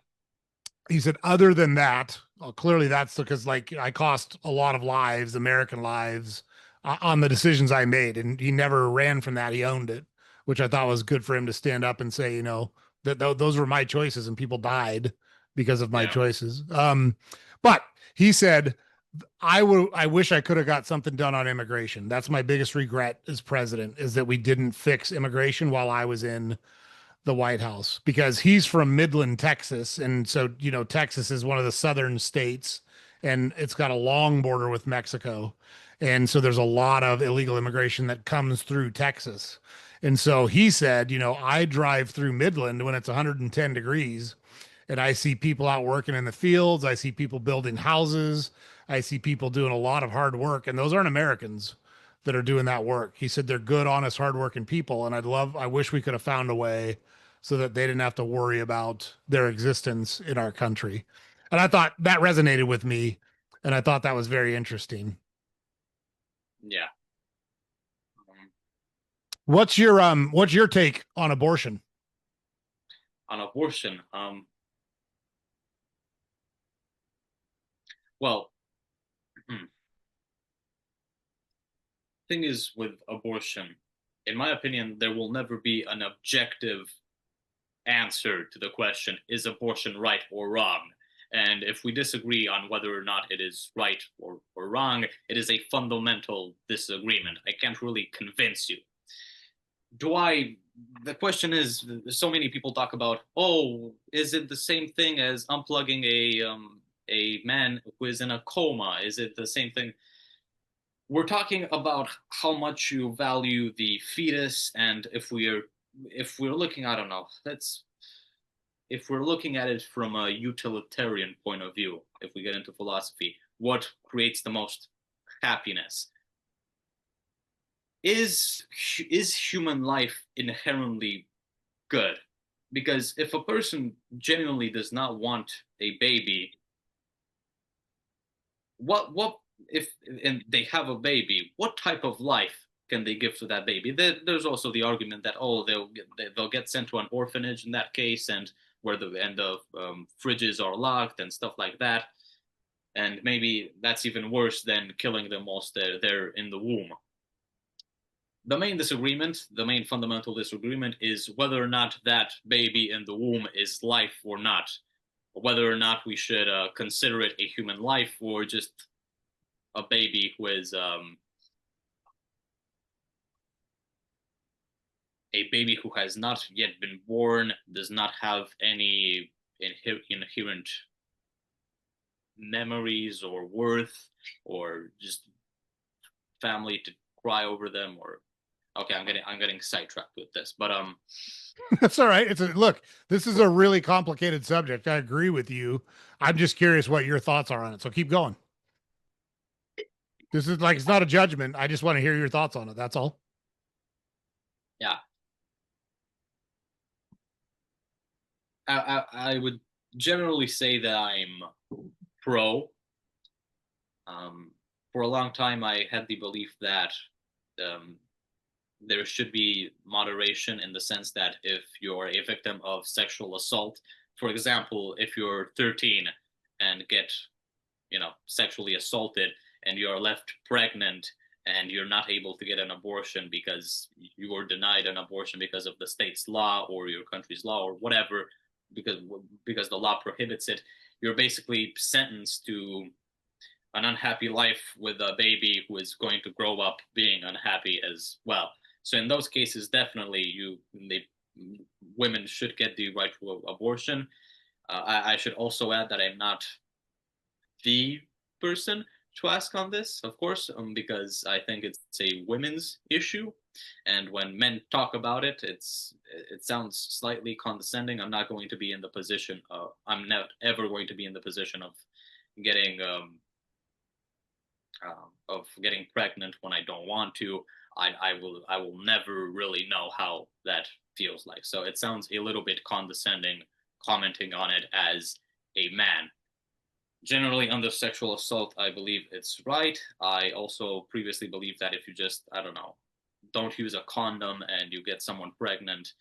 he said, other than that, well, clearly that's because like I cost a lot of lives, American lives, on the decisions I made, and he never ran from that. He owned it, which I thought was good for him to stand up and say, that those were my choices, and people died because of my yeah, choices. But he said, I wish I could have got something done on immigration. That's my biggest regret as president is that we didn't fix immigration while I was in the White House because he's from Midland, Texas. And so, Texas is one of the southern states and it's got a long border with Mexico. And so there's a lot of illegal immigration that comes through Texas. And so he said, I drive through Midland when it's 110 degrees and I see people out working in the fields. I see people building houses. I see people doing a lot of hard work. And those aren't Americans that are doing that work. He said they're good, honest, hardworking people. And I wish we could have found a way so that they didn't have to worry about their existence in our country. And I thought that resonated with me. And I thought that was very interesting. yeah. Um, What's your take on abortion? on abortion, well, thing is with abortion, in my opinion, there will never be an objective answer to the question, is abortion right or wrong? And if we disagree on whether or not it is right or wrong, it is a fundamental disagreement. I can't really convince you. Do I? The question is, so many people talk about, oh, is it the same thing as unplugging a man who is in a coma? Is it the same thing? We're talking about how much you value the fetus, and if we're looking, I don't know, that's if we're looking at it from a utilitarian point of view, if we get into philosophy, what creates the most happiness? Is human life inherently good? Because if a person genuinely does not want a baby, what if and they have a baby, what type of life can they give to that baby? There's also the argument that, oh, they'll get sent to an orphanage in that case, and where the fridges are locked and stuff like that, and maybe that's even worse than killing them whilst they're in the womb. The main fundamental disagreement, is whether or not that baby in the womb is life or not, whether or not we should consider it a human life or just a baby who is a baby who has not yet been born, does not have any inherent memories or worth, or just family to cry over them. Or okay, I'm getting sidetracked with this, but That's all right. Look, this is a really complicated subject. I agree with you. I'm just curious what your thoughts are on it. So keep going. This is like it's not a judgment. I just want to hear your thoughts on it. That's all. yeah, I would generally say that I'm pro. Um, for a long time, I had the belief that um, there should be moderation, in the sense that if you're a victim of sexual assault, For example, if you're 13 and get, sexually assaulted and you're left pregnant and you're not able to get an abortion because you were denied an abortion because of the state's law or your country's law or whatever, because the law prohibits it, you're basically sentenced to an unhappy life with a baby who is going to grow up being unhappy as well. So in those cases, definitely women should get the right to abortion. I should also add that I'm not the person to ask on this, of course, because I think it's a women's issue, and when men talk about it, it sounds slightly condescending. I'm not going to be in the position. I'm not ever going to be in the position of getting getting pregnant when I don't want to. I will never really know how that feels like. So it sounds a little bit condescending commenting on it as a man. Generally, under sexual assault, I believe it's right. I also previously believed that if you just, I don't know, don't use a condom and you get someone pregnant,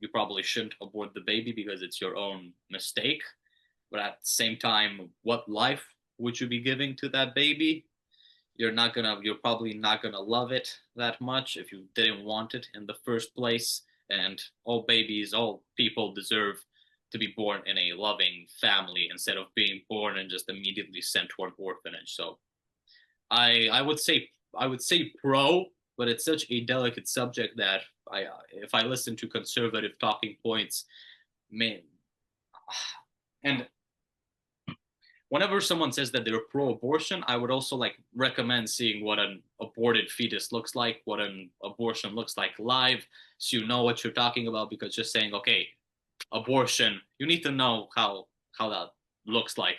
you probably shouldn't abort the baby because it's your own mistake. But at the same time, what life would you be giving to that baby? You're probably not gonna love it that much if you didn't want it in the first place. And all babies, all people deserve to be born in a loving family instead of being born and just immediately sent to an orphanage. So I would say pro, but it's such a delicate subject that if I listen to conservative talking points, man, and whenever someone says that they're pro-abortion, I would also like recommend seeing what an aborted fetus looks like, what an abortion looks like live, so you know what you're talking about. Because just saying, okay, abortion, you need to know how that looks like.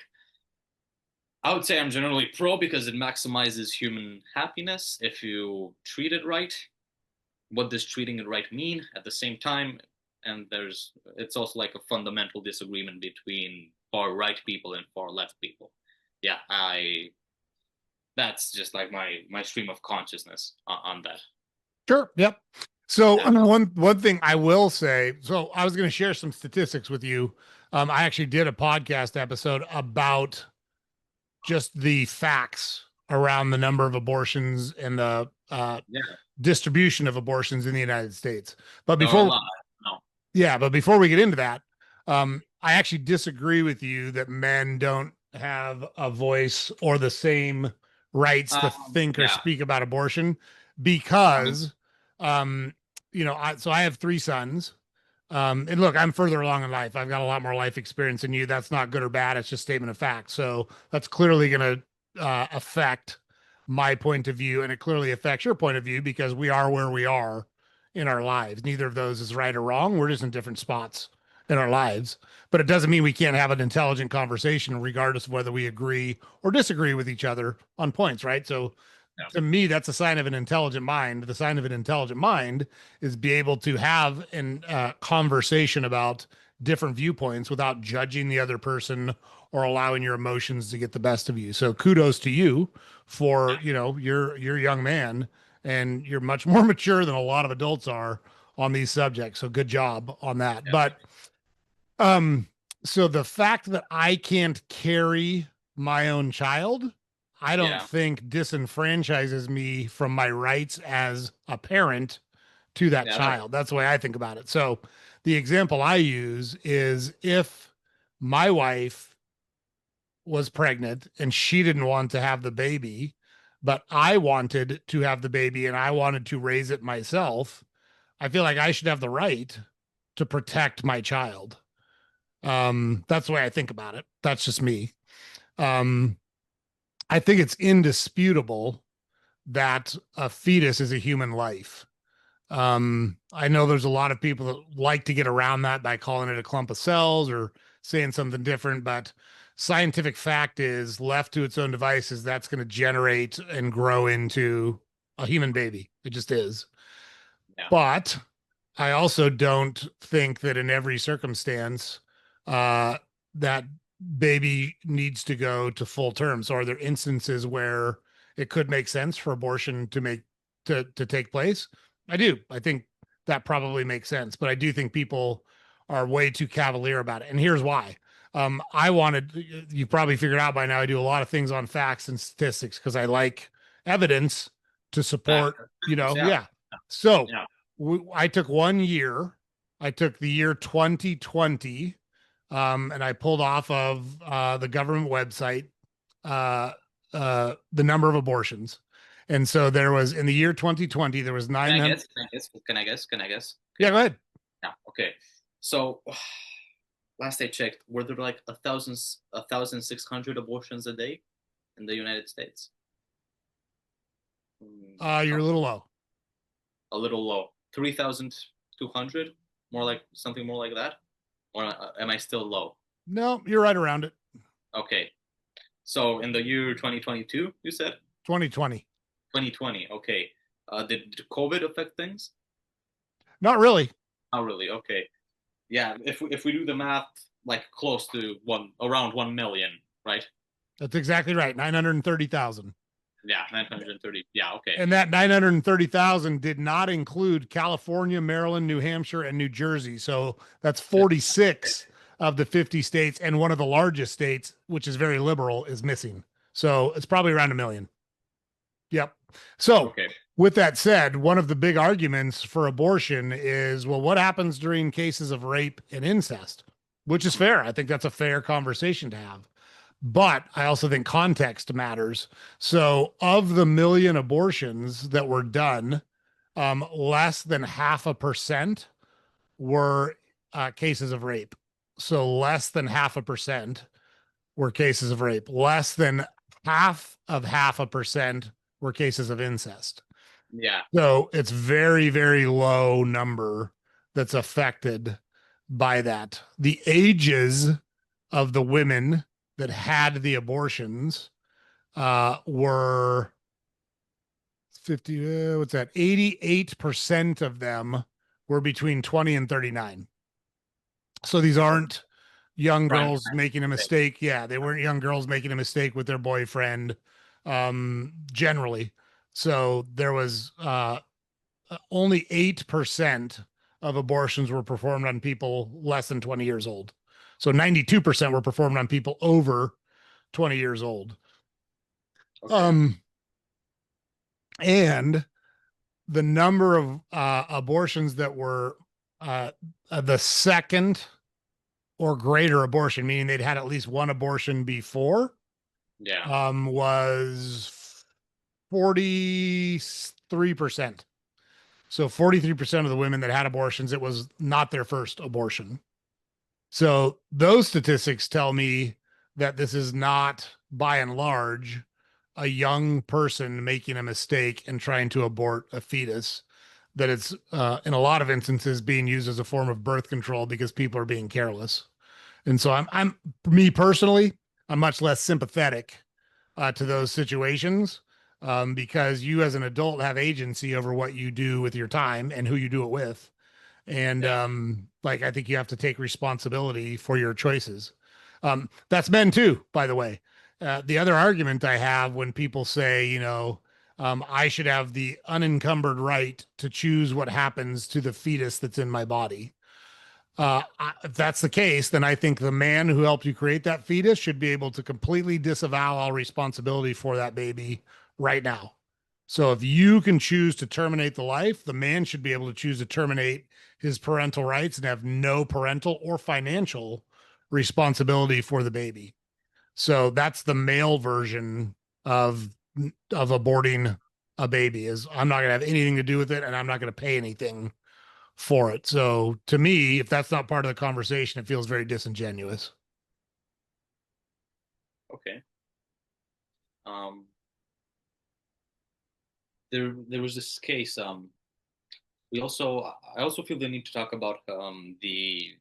I would say I'm generally pro because it maximizes human happiness if you treat it right. What does treating it right mean at the same time? And it's also like a fundamental disagreement between far right people and far left people. Yeah, I that's just like my stream of consciousness on that. Sure. Yep. So Yeah, one thing I will say, so I was going to share some statistics with you. I actually did a podcast episode about just the facts around the number of abortions and the yeah, distribution of abortions in the United States. But there are a before, lot. No, yeah, but before we get into that, I actually disagree with you that men don't have a voice or the same rights to think or yeah, speak about abortion I mean, because, so I have three sons. And look, I'm further along in life. I've got a lot more life experience than you. That's not good or bad. It's just statement of fact. So that's clearly going to affect my point of view, and it clearly affects your point of view because we are where we are in our lives. Neither of those is right or wrong. We're just in different spots in our lives. But it doesn't mean we can't have an intelligent conversation, regardless of whether we agree or disagree with each other on points, right? So yeah, to me, that's a sign of an intelligent mind. The sign of an intelligent mind is be able to have a conversation about different viewpoints without judging the other person or allowing your emotions to get the best of you. So kudos to you for, you're a young man and you're much more mature than a lot of adults are on these subjects. So good job on that. yeah, But um, so the fact that I can't carry my own child, I don't yeah, think disenfranchises me from my rights as a parent to that yeah. That's child. That's the way I think about it. So the example I use is if my wife was pregnant and she didn't want to have the baby, but I wanted to have the baby and I wanted to raise it myself, I feel like I should have the right to protect my child. That's the way I think about it. That's just me. Um, I think it's indisputable that a fetus is a human life. I know there's a lot of people that like to get around that by calling it a clump of cells or saying something different, but scientific fact is left to its own devices, that's going to generate and grow into a human baby. It just is. yeah, But I also don't think that in every circumstance, that baby needs to go to full term. So are there instances where it could make sense for abortion to take place? I do. I think that probably makes sense, but I do think people are way too cavalier about it. And here's why. I wanted, you probably figured out by now, I do a lot of things on facts and statistics because I like evidence to support, Yeah, yeah. So yeah. I took 1 year. I took the year 2020, and I pulled off of the government website uh, the number of abortions. And so there was in the year 2020, there was Can I 900. guess? Can I guess? Can I guess? Can I guess? Yeah, Okay. go ahead. Yeah. Okay. So last I checked, were there like 1,600 abortions a day in the United States? You're a little low. A little low. 3,200? More like something more like that? Or am I still low? No, you're right around it. Okay. So in the year 2022, you said? 2020. 2020. Okay. Did COVID affect things? Not really. Not really. Okay. Yeah. If we do the math, like close to around 1 million, right? That's exactly right. 930,000. Yeah, 930. Yeah. Okay. And that 930,000 did not include California, Maryland, New Hampshire, and New Jersey. So that's 46 of the 50 states. And one of the largest states, which is very liberal, is missing. So it's probably around a million. Yep. So, Okay. with that said, one of the big arguments for abortion is, well, what happens during cases of rape and incest? Which is fair. I think that's a fair conversation to have. But I also think context matters. So, of the million abortions that were done, less than 0.5% were cases of rape. So, less than 0.5% were cases of rape. Less than 0.5% were cases of incest. Yeah. So it's very, very low number that's affected by that. The ages of the women that had the abortions were 50, what's that? 88% of them were between 20 and 39. So these aren't young Prime girls time. making a mistake. Yeah, they weren't young girls making a mistake with their boyfriend, generally. So there was only 8% of abortions were performed on people less than 20 years old. So 92% were performed on people over 20 years old. Okay. Um, and the number of abortions that were the second or greater abortion, meaning they'd had at least one abortion before, Yeah. was 43%. So 43% of the women that had abortions, it was not their first abortion. So those statistics tell me that this is not, by and large, a young person making a mistake and trying to abort a fetus. That it's, in a lot of instances, being used as a form of birth control because people are being careless. And so me personally, I'm much less sympathetic to those situations, because you as an adult have agency over what you do with your time and who you do it with. And Yeah. like, I think you have to take responsibility for your choices. That's men too, by the way. The other argument I have when people say, I should have the unencumbered right to choose what happens to the fetus that's in my body. If that's the case, then I think the man who helped you create that fetus should be able to completely disavow all responsibility for that baby right now. So if you can choose to terminate the life, the man should be able to choose to terminate his parental rights and have no parental or financial responsibility for the baby. So that's the male version of aborting a baby, is I'm not going to have anything to do with it and I'm not going to pay anything for it. So to me, if that's not part of the conversation, it feels very disingenuous. Okay. Um, there was this case. I also feel the need to talk about the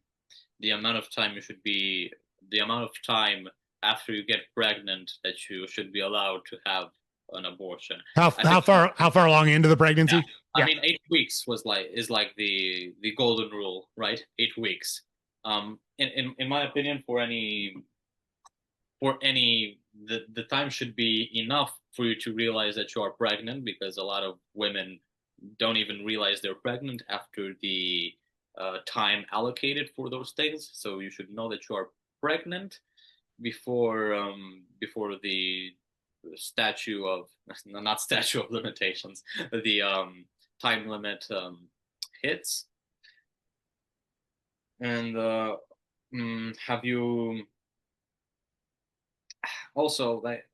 amount of time you should be the amount of time after you get pregnant that you should be allowed to have an abortion. How I how think, far how far along into the yeah, pregnancy? I Yeah. mean, 8 weeks is like the golden rule, right? 8 weeks. In my opinion, for any the time should be enough for you to realize that you are pregnant, because a lot of women don't even realize they're pregnant after time allocated for those things. So you should know that you are pregnant before the statute of not statute of limitations, the time limit hits. And have you also, like,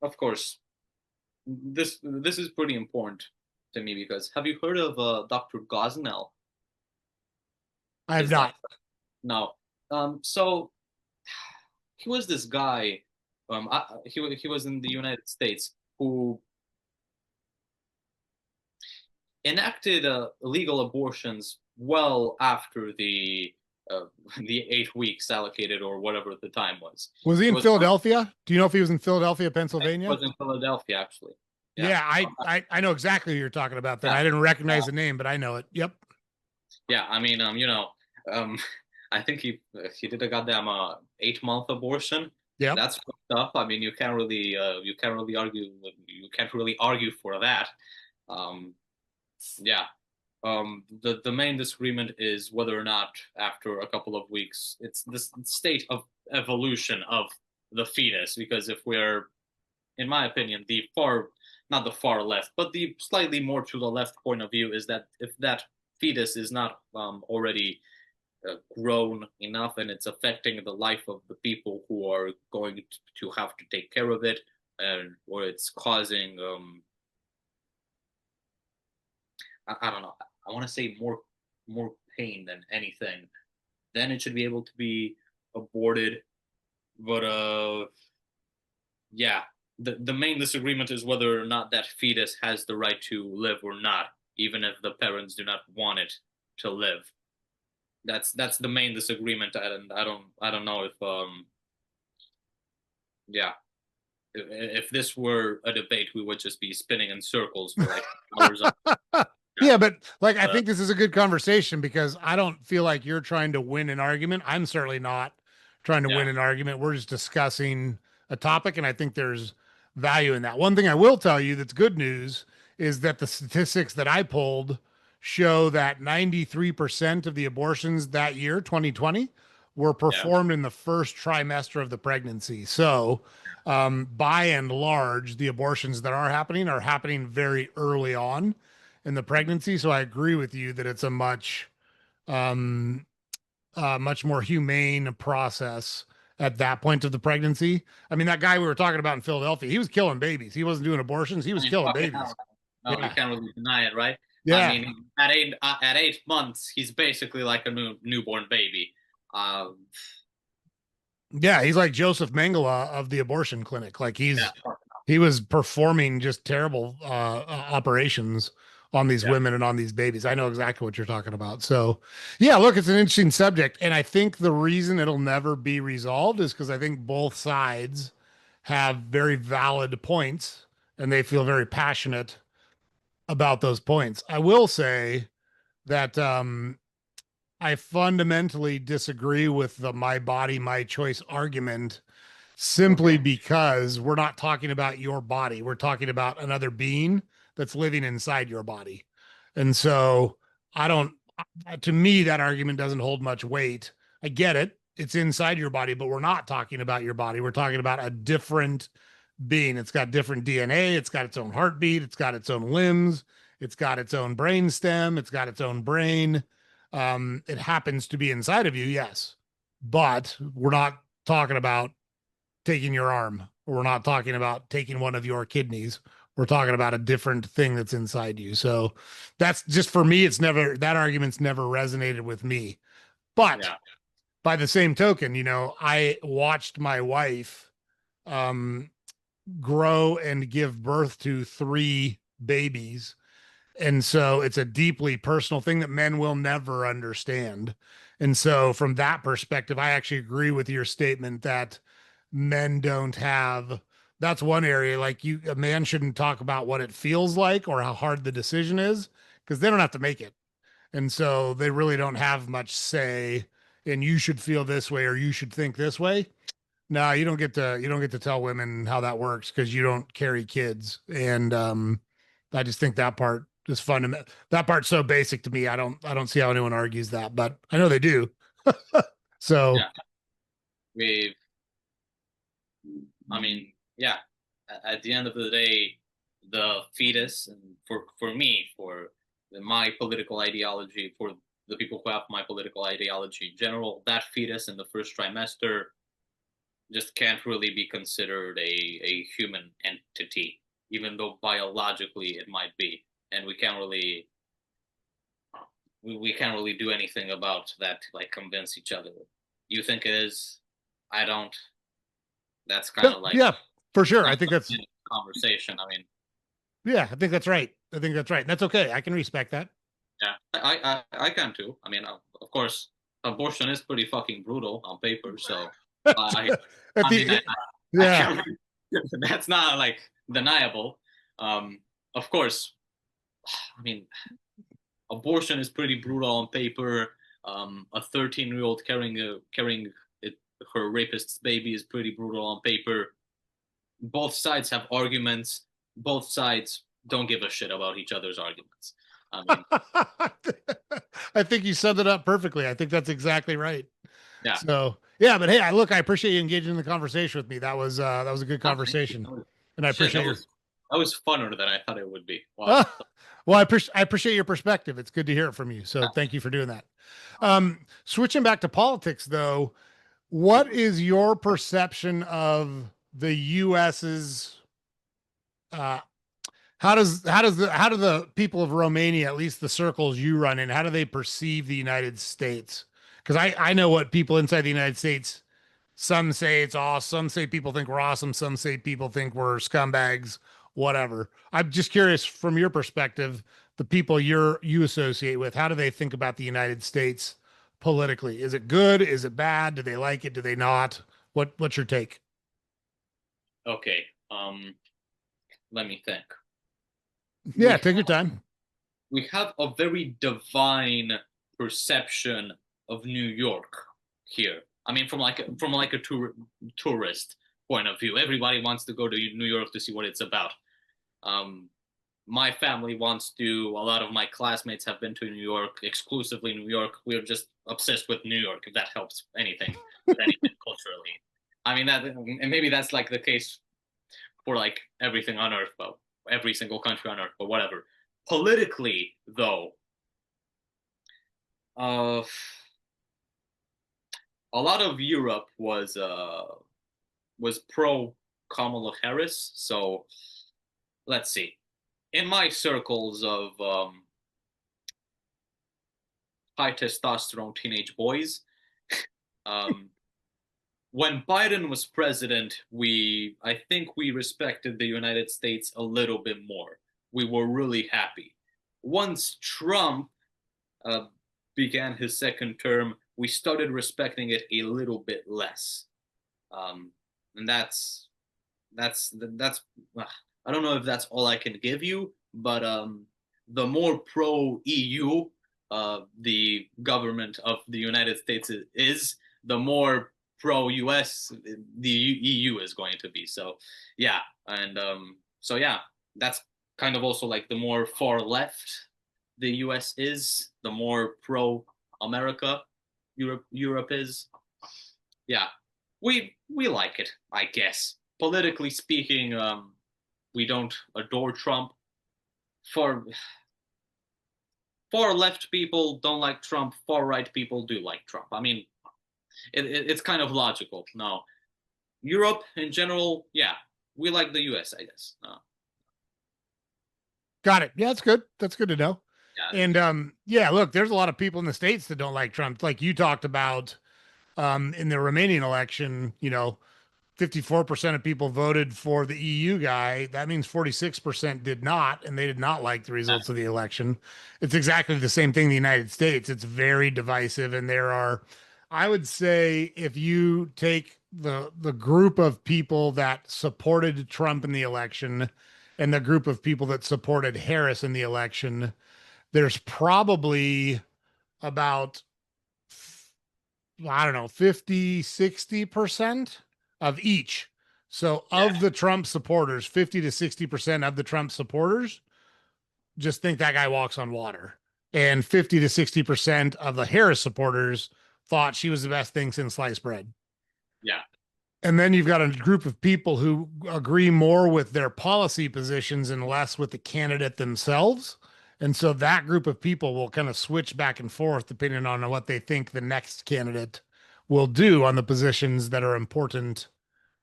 of course, this is pretty important to me because have you heard of Dr. Gosnell? I have His last not. No. So he was this guy. He was in the United States who enacted illegal abortions well after uh, the 8 weeks allocated or whatever the time was. Was he It in was Philadelphia? Do you know if he was in Philadelphia, it Pennsylvania? was in Philadelphia actually. Yeah, Yeah, I know exactly who you're talking about. Then yeah, I didn't recognize uh, the name, but I know it. Yep. yeah. I mean, um, I think he did a goddamn 8 month abortion. Yep. That's fucked up. I mean, you can't really argue for that. Um, yeah. The main disagreement is whether or not after a couple of weeks it's this state of evolution of the fetus. Because if we're, in my opinion, the far not the far left, but the slightly more to the left point of view is that if that fetus is not already grown enough and it's affecting the life of the people who are going to have to take care of it, and or it's causing I don't know. I want to say more pain than anything. Then it should be able to be aborted. But yeah, the main disagreement is whether or not that fetus has the right to live or not, even if the parents do not want it to live. That's the main disagreement, and I don't know if yeah, if this were a debate, we would just be spinning in circles for like hours on. Yeah, Yeah, but like I but think this is a good conversation because I don't feel like you're trying to win an argument. I'm certainly not trying to yeah, win an argument. We're just discussing a topic, and I think there's value in that. One thing I will tell you that's good news is that the statistics that I pulled show that 93% of the abortions that year, 2020, were yeah, performed in the first trimester of the pregnancy. So, by and large, the abortions that are happening very early on in the pregnancy. So I agree with you that it's a um, much more humane process at that point of the pregnancy. I mean, that guy we were talking about in Philadelphia, he was killing babies. He wasn't doing abortions. He I was mean, killing fucking hell. babies. No, you Yeah. can't really deny it, right? I Yeah. mean, at 8 months, he's basically like a newborn baby. Um, Yeah. He's like Joseph Mengele of the abortion clinic. Like yeah, he was performing just terrible operations on these yeah, women and on these babies. I know exactly what you're talking about. So, yeah, look, it's an interesting subject. And I think the reason it'll never be resolved is because I think both sides have very valid points and they feel very passionate about those points. I will say that I fundamentally disagree with the my body, my choice argument simply okay, because we're not talking about your body. We're talking about another being that's living inside your body. And so I don't, to me, that argument doesn't hold much weight. I get it. It's inside your body, but we're not talking about your body. We're talking about a different being. It's got different DNA. It's got its own heartbeat. It's got its own limbs. It's got its own brain stem. It's got its own brain. It happens to be inside of you, yes, but we're not talking about taking your arm. We're not talking about taking one of your kidneys. We're talking about a different thing that's inside you. So that's just for me, it's never, that argument's never resonated with me. But yeah, by the same token, I watched my wife um, grow and give birth to three babies. And so it's a deeply personal thing that men will never understand. And so, from that perspective, I actually agree with your statement that men don't have. That's one area. Like a man shouldn't talk about what it feels like or how hard the decision is because they don't have to make it. And so they really don't have much say in you should feel this way or you should think this way. No, you don't get to tell women how that works because you don't carry kids. And I just think that part just fundamental. That part's so basic to me. I don't see how anyone argues that, but I know they do. So Yeah, we. I mean, yeah. At the end of the day, the fetus, and for me, for my political ideology, for the people who have my political ideology in general, that fetus in the first trimester just can't really be considered a human entity, even though biologically it might be, and we can't really do anything about that. Like convince each other. You think it is? I don't. That's kind yeah, of like yeah, for sure. kind I think of that's a conversation. I mean, yeah, I think that's right. I think that's right. And that's okay. I can respect that. yeah, I can too. I mean, of course, abortion is pretty fucking brutal on paper. So I At I mean, the I yeah. can't. That's not like deniable. Um, of course, I mean, abortion is pretty brutal on paper. A 13-year-old carrying it, her rapist's baby is pretty brutal on paper. Both sides have arguments. Both sides don't give a shit about each other's arguments. I mean, I think you summed it up perfectly. I think that's exactly right. yeah. So yeah, but hey, I appreciate you engaging in the conversation with me. That was a good Oh, thank you. conversation. And I Shit, appreciate your that was funner than I thought it would be. Wow. uh, well, I appreciate your perspective. It's good to hear it from you. So thank you for doing that. Switching back to politics though, what is your perception of the US's uh, how do the people of Romania, at least the circles you run in, how do they perceive the United States? Because I know what people inside the United States, some say it's awesome, some say people think we're awesome, some say people think we're scumbags, whatever. I'm just curious from your perspective, the people you associate with, how do they think about the United States politically? Is it good? Is it bad? Do they like it? Do they not? What's your take? Okay. Let me think. Yeah, We take your time. we have a very divine perception of New York here. I mean, from like a tourist point of view, everybody wants to go to New York to see what it's about. Um, my family wants to. A lot of my classmates have been to New York, exclusively New York. We're just obsessed with New York, if that helps anything with anything culturally. I mean that, and maybe that's like the case for like everything on Earth, well, every single country on Earth, but whatever. Politically, though, uh, a lot of Europe was pro Kamala Harris. So let's see. In my circles of high testosterone teenage boys, um, when Biden was president, I think we respected the United States a little bit more. We were really happy. Once Trump uh, began his second term, we started respecting it a little bit less. Um, and that's I don't know if that's all I can give you, but the more pro EU the government of the United States is, the more pro US the EU is going to be. So yeah, and so yeah, that's kind of also like the more far left the US is, the more pro America Europe is. Yeah, we like it, I guess. Politically speaking, we don't adore Trump. For far left people don't like Trump. Far right people do like Trump. I mean, it's kind of logical. No, Europe in general, yeah, we like the U.S. I guess. Got it. Yeah, that's good. That's good to know. Yeah, And yeah, look, there's a lot of people in the States that don't like Trump. Like you talked about in the Romanian election, 54% of people voted for the EU guy. That means 46% did not, and they did not like the results of the election. It's exactly the same thing in the United States. It's very divisive, and there are, I would say, if you take the group of people that supported Trump in the election and the group of people that supported Harris in the election, there's probably about I don't know, 50, 60% of each. So yeah, of the Trump supporters, 50 to 60% of the Trump supporters just think that guy walks on water. And 50 to 60% of the Harris supporters thought she was the best thing since sliced bread. Yeah. And then you've got a group of people who agree more with their policy positions and less with the candidate themselves. And so that group of people will kind of switch back and forth depending on what they think the next candidate will do on the positions that are important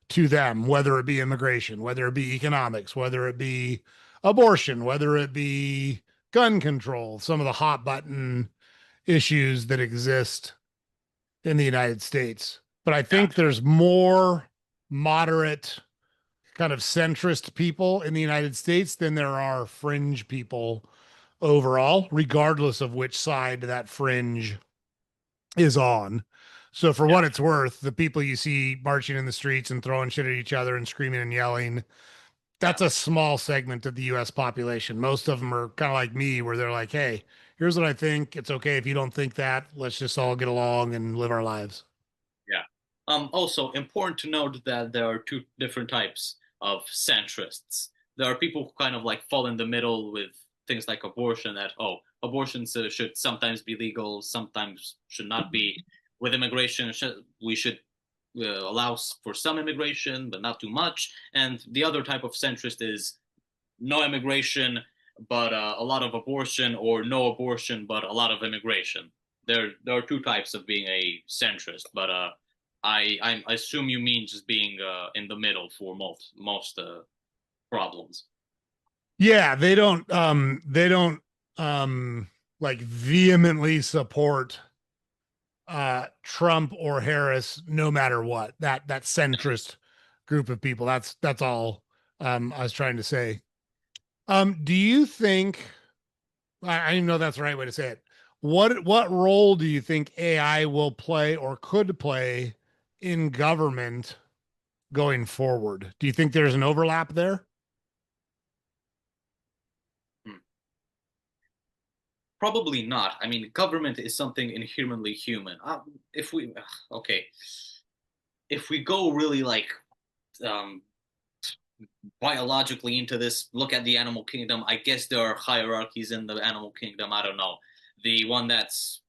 to them, whether it be immigration, whether it be economics, whether it be abortion, whether it be gun control, some of the hot button issues that exist in the United States. But I Yeah. think there's more moderate, kind of centrist people in the United States than there are fringe people overall, regardless of which side that fringe is on. So, for Yeah. what it's worth, the people you see marching in the streets and throwing shit at each other and screaming and yelling, Yeah. that's a small segment of the US population. Most of them are kind of like me, where they're like, hey, here's what I think. It's okay if you don't think that. Let's just all get along and live our lives. Yeah. Also, important to note that there are two different types of centrists. There are people who kind of like fall in the middle with things like abortion, that, oh, abortions should sometimes be legal, sometimes should not be. With immigration, we should allow for some immigration, but not too much. And the other type of centrist is no immigration, but a lot of abortion, or no abortion, but a lot of immigration. There are two types of being a centrist, but I assume you mean just being in the middle for most problems. Yeah, they don't like vehemently support Trump or Harris no matter what. That centrist group of people. That's all I was trying to say. Do you think I don't even know if that's the right way to say it. What role do you think AI will play or could play in government going forward? Do you think there's an overlap there? Hmm. Probably not. I mean, government is something inhumanly human. If we okay, if we go really like um, biologically into this, look at the animal kingdom. I guess there are hierarchies in the animal kingdom. I don't know. The one that's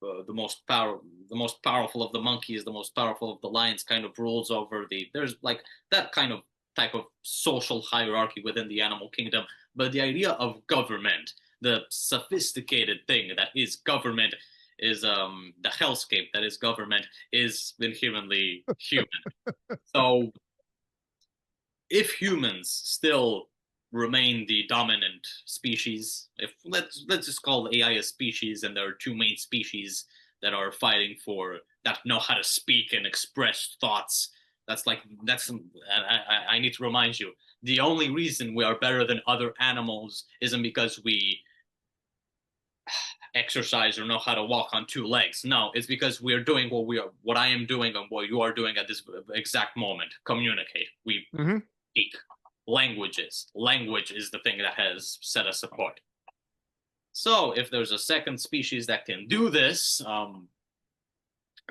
the most powerful of the monkeys, the most powerful of the lions, kind of rules over the. There's like that kind of type of social hierarchy within the animal kingdom. But the idea of government, the sophisticated thing that is government, is the hellscape that is government, is inherently human. So if humans still remain the dominant species, if let's just call AI a species, and there are two main species that are fighting for, that know how to speak and express thoughts. I need to remind you, the only reason we are better than other animals isn't because we exercise or know how to walk on two legs. No, it's because we are doing what I am doing and what you are doing at this exact moment. Communicate. We Mm-hmm. speak languages. Language is the thing that has set us apart. So if there's a second species that can do this,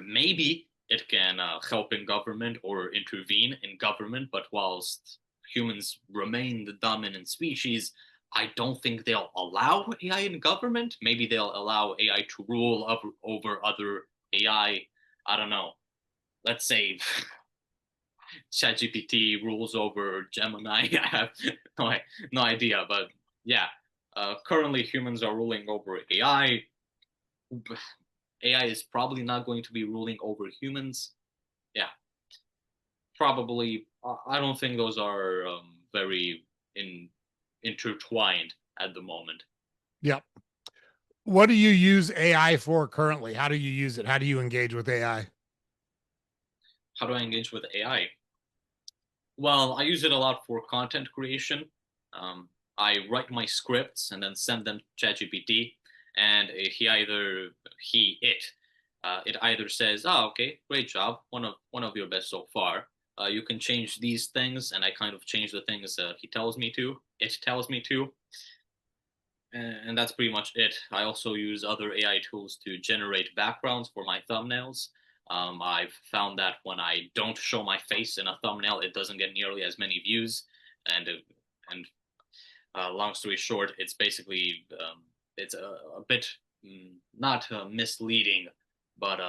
maybe it can help in government or intervene in government. But whilst humans remain the dominant species, I don't think they'll allow AI in government. Maybe they'll allow AI to rule over other AI. I don't know. Let's say ChatGPT rules over Gemini. I have no idea, but yeah. Currently, humans are ruling over AI. AI is probably not going to be ruling over humans. Yeah, probably. I don't think those are very intertwined at the moment. Yep. What do you use AI for currently? How do you use it? How do you engage with AI? How do I engage with AI? Well, I use it a lot for content creation. Um, I write my scripts and then send them to ChatGPT, and it either says, "Oh, okay, great job, one of your best so far. You can change these things," and I kind of change the things he tells me to. It tells me to, and that's pretty much it. I also use other AI tools to generate backgrounds for my thumbnails. I've found that when I don't show my face in a thumbnail, it doesn't get nearly as many views, and Long story short, it's basically it's a bit not misleading, but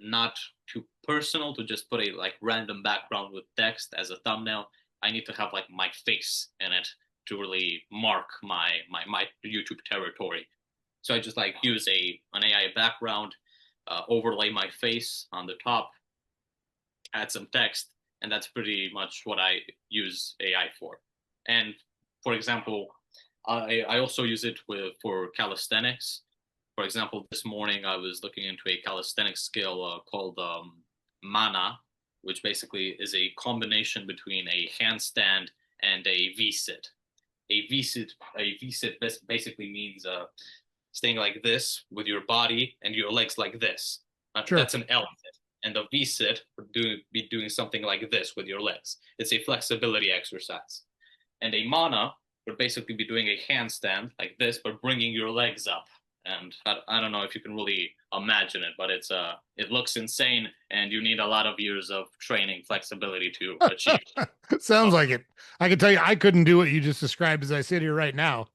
not too personal to just put a like random background with text as a thumbnail. I need to have like my face in it to really mark my YouTube territory. So I just like use an AI background, overlay my face on the top, add some text, and that's pretty much what I use AI for. And for example, I also use it for calisthenics. For example, this morning I was looking into a calisthenics skill called mana, which basically is a combination between a handstand and a V-sit. A V-sit basically means staying like this with your body and your legs like this. Sure. That's an L sit. And the V-sit would be doing something like this with your legs. It's a flexibility exercise. And a mana would basically be doing a handstand like this, but bringing your legs up. And I don't know if you can really imagine it, but it looks insane, and you need a lot of years of training flexibility to achieve. Sounds So like it. I can tell you, I couldn't do what you just described as I sit here right now.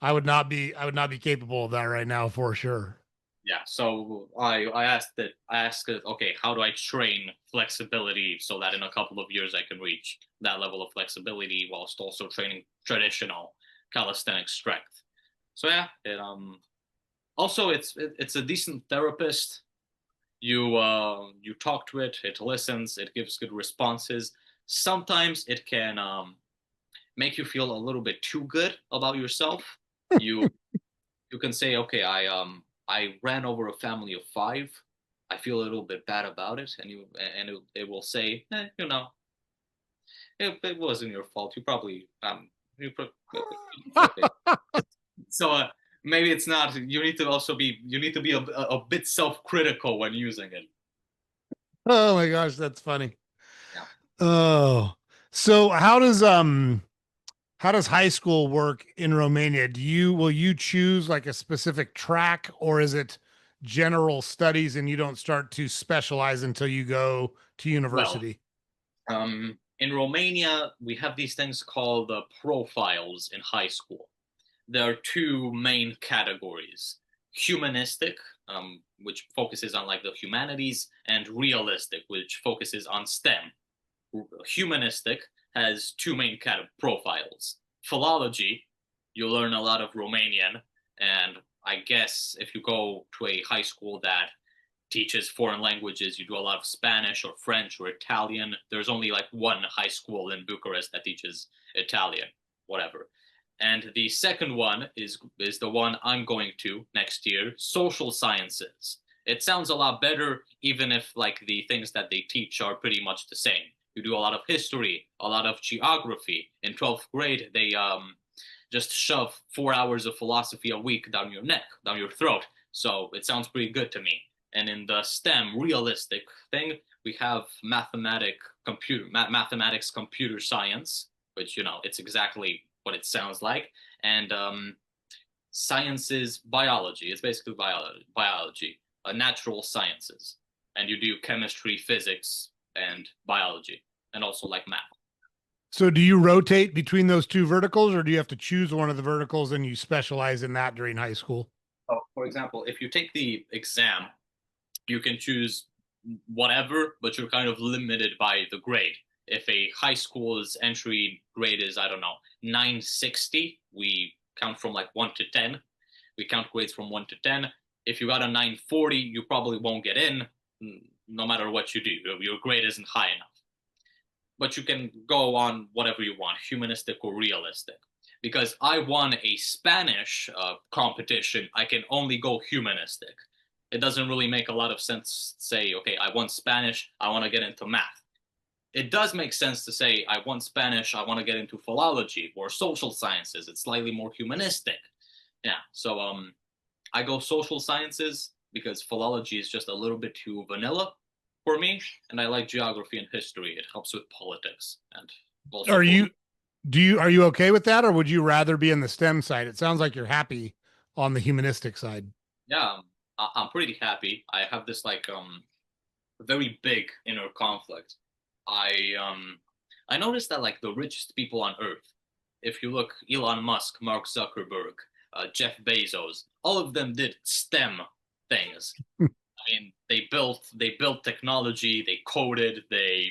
I would not be capable of that right now for sure. yeah, so I asked it, okay, how do I train flexibility so that in a couple of years I can reach that level of flexibility whilst also training traditional calisthenic strength. So yeah, it also it's a decent therapist. You talk to it, it listens, it gives good responses. Sometimes it can make you feel a little bit too good about yourself. You you can say, okay, I ran over a family of five. I feel a little bit bad about it, and it will say, it wasn't your fault. You probably okay. So maybe it's not. You need to be a bit self critical when using it. Oh my gosh, that's funny. Yeah. Oh, so how does high school work in Romania? Will you choose like a specific track, or is it general studies and you don't start to specialize until you go to Well, university? in Romania, we have these things called profiles in high school. There are two main categories: humanistic, which focuses on like the humanities, and realistic, which focuses on STEM. Humanistic has two main kind of profiles. Philology, you learn a lot of Romanian, and I guess if you go to a high school that teaches foreign languages, you do a lot of Spanish or French or Italian. There's only like one high school in Bucharest that teaches Italian, whatever. And the second one is the one I'm going to next year, social sciences. It sounds a lot better, even if like the things that they teach are pretty much the same. You do a lot of history, a lot of geography. In 12th grade, they just shove 4 hours of philosophy a week down your neck, down your throat. So it sounds pretty good to me. And in the STEM realistic thing, we have mathematics, computer science, which it's exactly what it sounds like, and sciences, biology. It's basically biology, natural sciences, and you do chemistry, physics, and biology, and also like math. So do you rotate between those two verticals, or do you have to choose one of the verticals and you specialize in that during high school? So, for example, if you take the exam, you can choose whatever, but you're kind of limited by the grade. If a high school's entry grade is, I don't know, 960, we count from like 1 to 10. We count grades from 1 to 10. If you got a 940, you probably won't get in no matter what you do. Your grade isn't high enough. But you can go on whatever you want, humanistic or realistic. Because I won a Spanish competition, I can only go humanistic. It doesn't really make a lot of sense to say, okay, I won Spanish, I want to get into math. It does make sense to say, I won Spanish, I want to get into philology or social sciences. It's slightly more humanistic. Yeah, so I go social sciences because philology is just a little bit too vanilla for me, and I like geography and history. It helps with politics and also Are politics. you are you okay with that, or would you rather be in the STEM side? It sounds like you're happy on the humanistic side. Yeah, I'm pretty happy. I have this like very big inner conflict. I um I noticed that like the richest people on earth, if you look, Elon Musk, Mark Zuckerberg, Jeff Bezos, all of them did STEM things. I mean, they built technology, they coded, they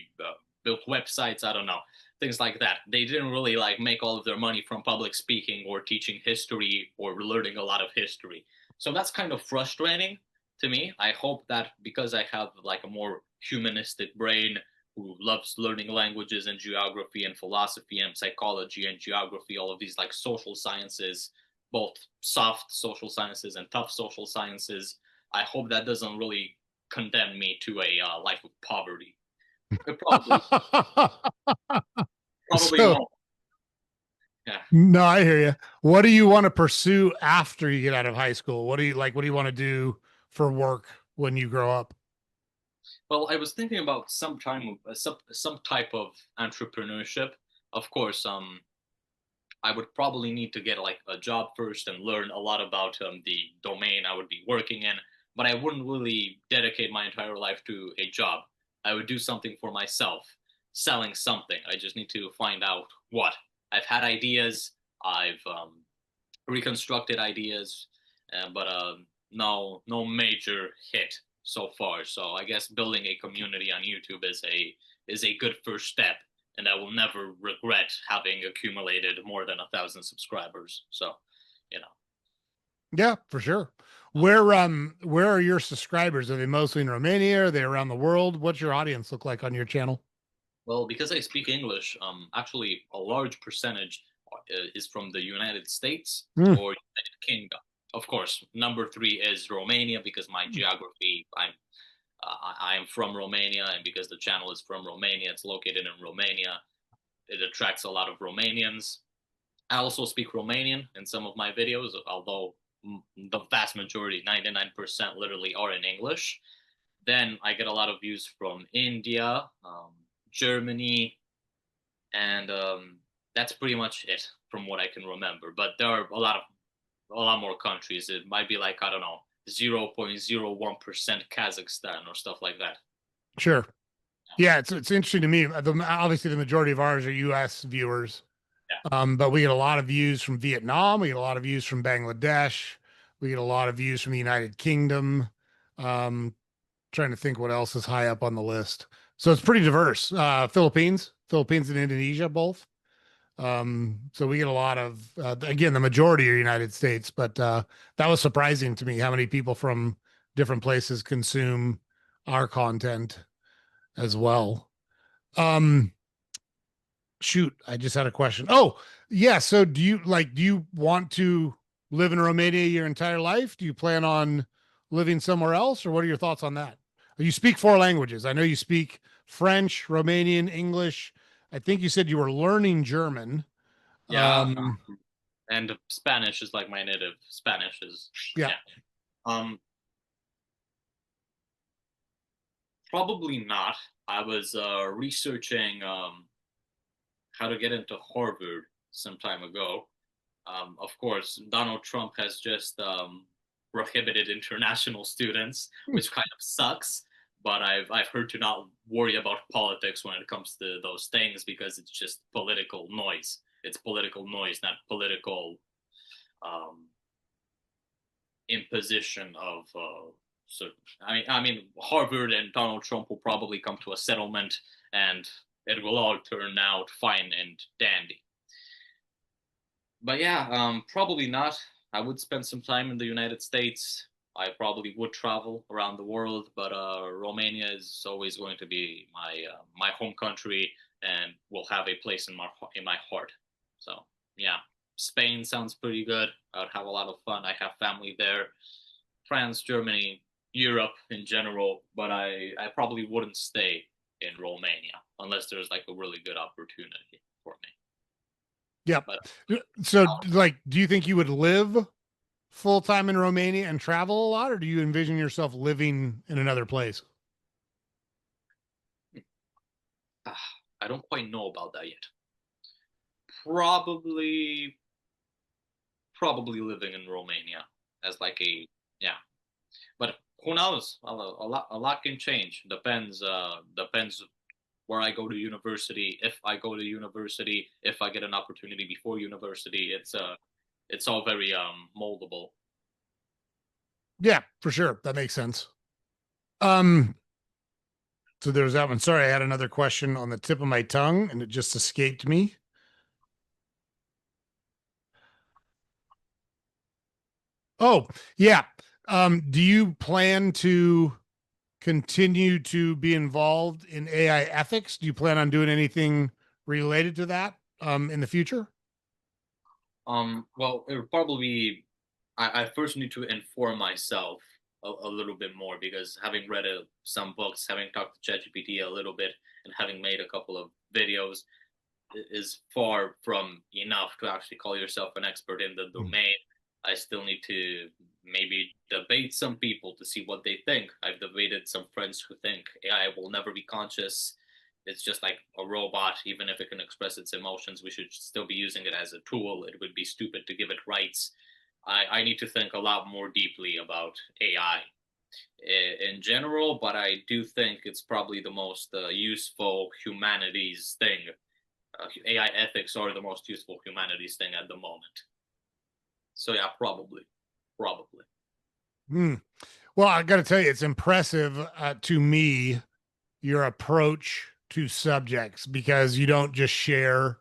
built websites. I don't know, things like that. They didn't really like make all of their money from public speaking or teaching history or learning a lot of history. So that's kind of frustrating to me. I hope that because I have like a more humanistic brain who loves learning languages and geography and philosophy and psychology and geography, all of these like social sciences, both soft social sciences and tough social sciences. I hope that doesn't really condemn me to a life of poverty. It probably So, won't. Yeah. no, I hear you. What do you want to pursue after you get out of high school? What do you like? What do you want to do for work when you grow up? Well, I was thinking about some type of entrepreneurship. Of course, I would probably need to get like a job first and learn a lot about the domain I would be working in. But I wouldn't really dedicate my entire life to a job. I would do something for myself, selling something. I just need to find out what. I've had ideas. I've reconstructed ideas, but no major hit so far. So I guess building a community on YouTube is a good first step, and I will never regret having accumulated more than 1,000 subscribers. So, you know. Yeah, for sure. Where are your subscribers? Are they mostly in Romania? Are they around the world? What's your audience look like on your channel? Well, because I speak English, actually a large percentage is from the United States Hmm. or United Kingdom. Of course, number three is Romania because my geography, I am from Romania, and because the channel is from Romania, it's located in Romania. It attracts a lot of Romanians. I also speak Romanian in some of my videos, although the vast majority, 99%, literally are in English. Then I get a lot of views from India, Germany, and that's pretty much it from what I can remember. But there are a lot more countries. It might be like, I don't know, 0.01% Kazakhstan or stuff like that. Sure. Yeah, it's interesting to me. Obviously, the majority of ours are U.S. viewers, Yeah. but we get a lot of views from Vietnam. We get a lot of views from Bangladesh. We get a lot of views from the United Kingdom. Um, Trying to think what else is high up on the list. So it's pretty diverse. Philippines and Indonesia both. So we get a lot of, again, the majority are United States, but that was surprising to me how many people from different places consume our content as well. Um, Shoot, I just had a question. Oh, yeah. So do you want to live in Romania your entire life? Do you plan on living somewhere else, or what are your thoughts on that? You speak four languages. I know you speak French, Romanian, English. I think you said you were learning German. Yeah. Um, And Spanish is like my native. Spanish is, yeah, yeah. Um, Probably not. I was researching how to get into Harvard some time ago. Of course, Donald Trump has just prohibited international students, which kind of sucks. But I've heard to not worry about politics when it comes to those things because it's just political noise. It's political noise, not political um, imposition of. So I mean, Harvard and Donald Trump will probably come to a settlement, and it will all turn out fine and dandy. But yeah, probably not. I would spend some time in the United States. I probably would travel around the world, but Romania is always going to be my home country and will have a place in my heart. So yeah, Spain sounds pretty good. I'd have a lot of fun. I have family there. France, Germany, Europe in general, but I probably wouldn't stay in Romania unless there's like a really good opportunity for me. yeah. But So, like, do you think you would live full time in Romania and travel a lot, or do you envision yourself living in another place? I don't quite know about that yet. Probably, probably living in Romania as like a, yeah. But who knows? A lot can change. Depends where I go to university, if I go to university, if I get an opportunity before university. It's all very moldable. Yeah, for sure. That makes sense. Um, so there's that one. Sorry, I had another question on the tip of my tongue and it just escaped me. Oh, yeah. Do you plan to continue to be involved in AI ethics? Do you plan on doing anything related to that in the future? Well, it would probably be, I first need to inform myself a little bit more because having read some books, having talked to ChatGPT a little bit, and having made a couple of videos is far from enough to actually call yourself an expert in the Mm. domain. I still need to maybe debate some people to see what they think. I've debated some friends who think AI will never be conscious. It's just like a robot. Even if it can express its emotions, we should still be using it as a tool. It would be stupid to give it rights. I need to think a lot more deeply about AI in general, but I do think it's probably the most useful humanities thing. AI ethics are the most useful humanities thing at the moment. So yeah, probably. Hmm. Well, I got to tell you, it's impressive to me your approach to subjects because you don't just share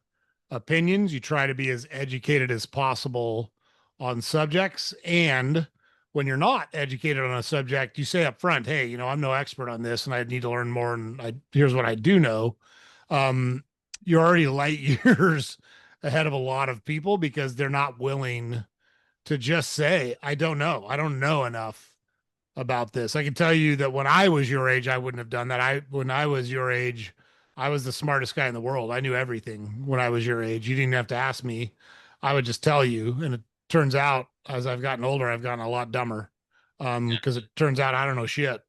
opinions, you try to be as educated as possible on subjects. And when you're not educated on a subject, you say up front, hey, I'm no expert on this and I need to learn more. And here's what I do know. Um, you're already light years ahead of a lot of people because they're not willing to just say, I don't know. I don't know enough about this. I can tell you that when I was your age, I wouldn't have done that. When I was your age, I was the smartest guy in the world. I knew everything when I was your age. You didn't have to ask me. I would just tell you. And it turns out as I've gotten older, I've gotten a lot dumber. Yeah, Because it turns out I don't know shit.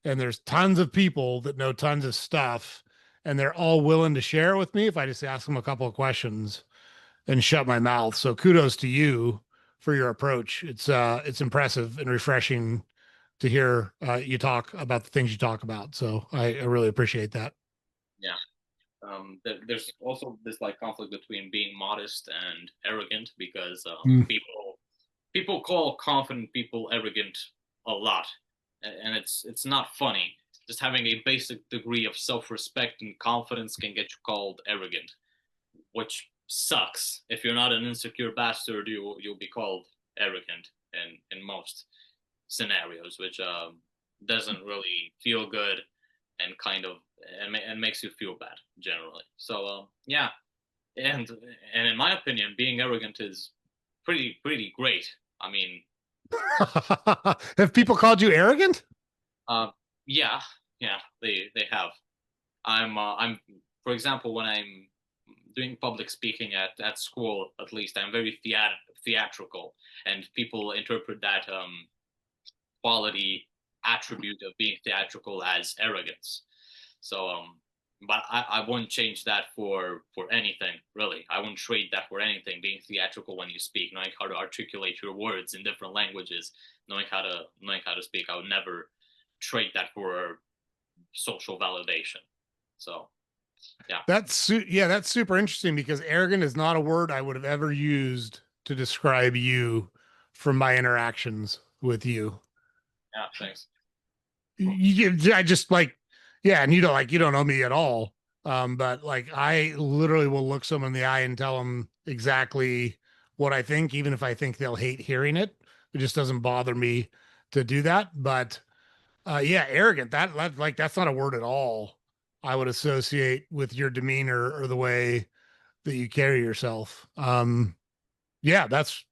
And there's tons of people that know tons of stuff and they're all willing to share with me if I just ask them a couple of questions and shut my mouth. So kudos to you for your approach. It's impressive and refreshing to hear you talk about the things you talk about. So I really appreciate that. yeah. There's also this like conflict between being modest and arrogant because Mm. people call confident people arrogant a lot, and it's not funny. Just having a basic degree of self-respect and confidence can get you called arrogant, which sucks. If you're not an insecure bastard, you'll be called arrogant in most scenarios, which doesn't really feel good and kind of and makes you feel bad generally. So yeah, and and in my opinion, being arrogant is pretty great. I mean, Have people called you arrogant? uh, yeah, yeah, they have. I'm for example when I'm doing public speaking at school, at least I'm very theatrical, and people interpret that quality attribute of being theatrical as arrogance. So but I wouldn't change that for anything, really. I wouldn't trade that for anything. Being theatrical when you speak, knowing how to articulate your words in different languages, knowing how to speak, I would never trade that for social validation. So yeah. Yeah, that's super interesting because arrogant is not a word I would have ever used to describe you from my interactions with you. Yeah, thanks. I just like, yeah, and you don't know me at all. But like I literally will look someone in the eye and tell them exactly what I think, even if I think they'll hate hearing it. It just doesn't bother me to do that. But yeah, arrogant, that like that's not a word at all I would associate with your demeanor or the way that you carry yourself. Yeah, that's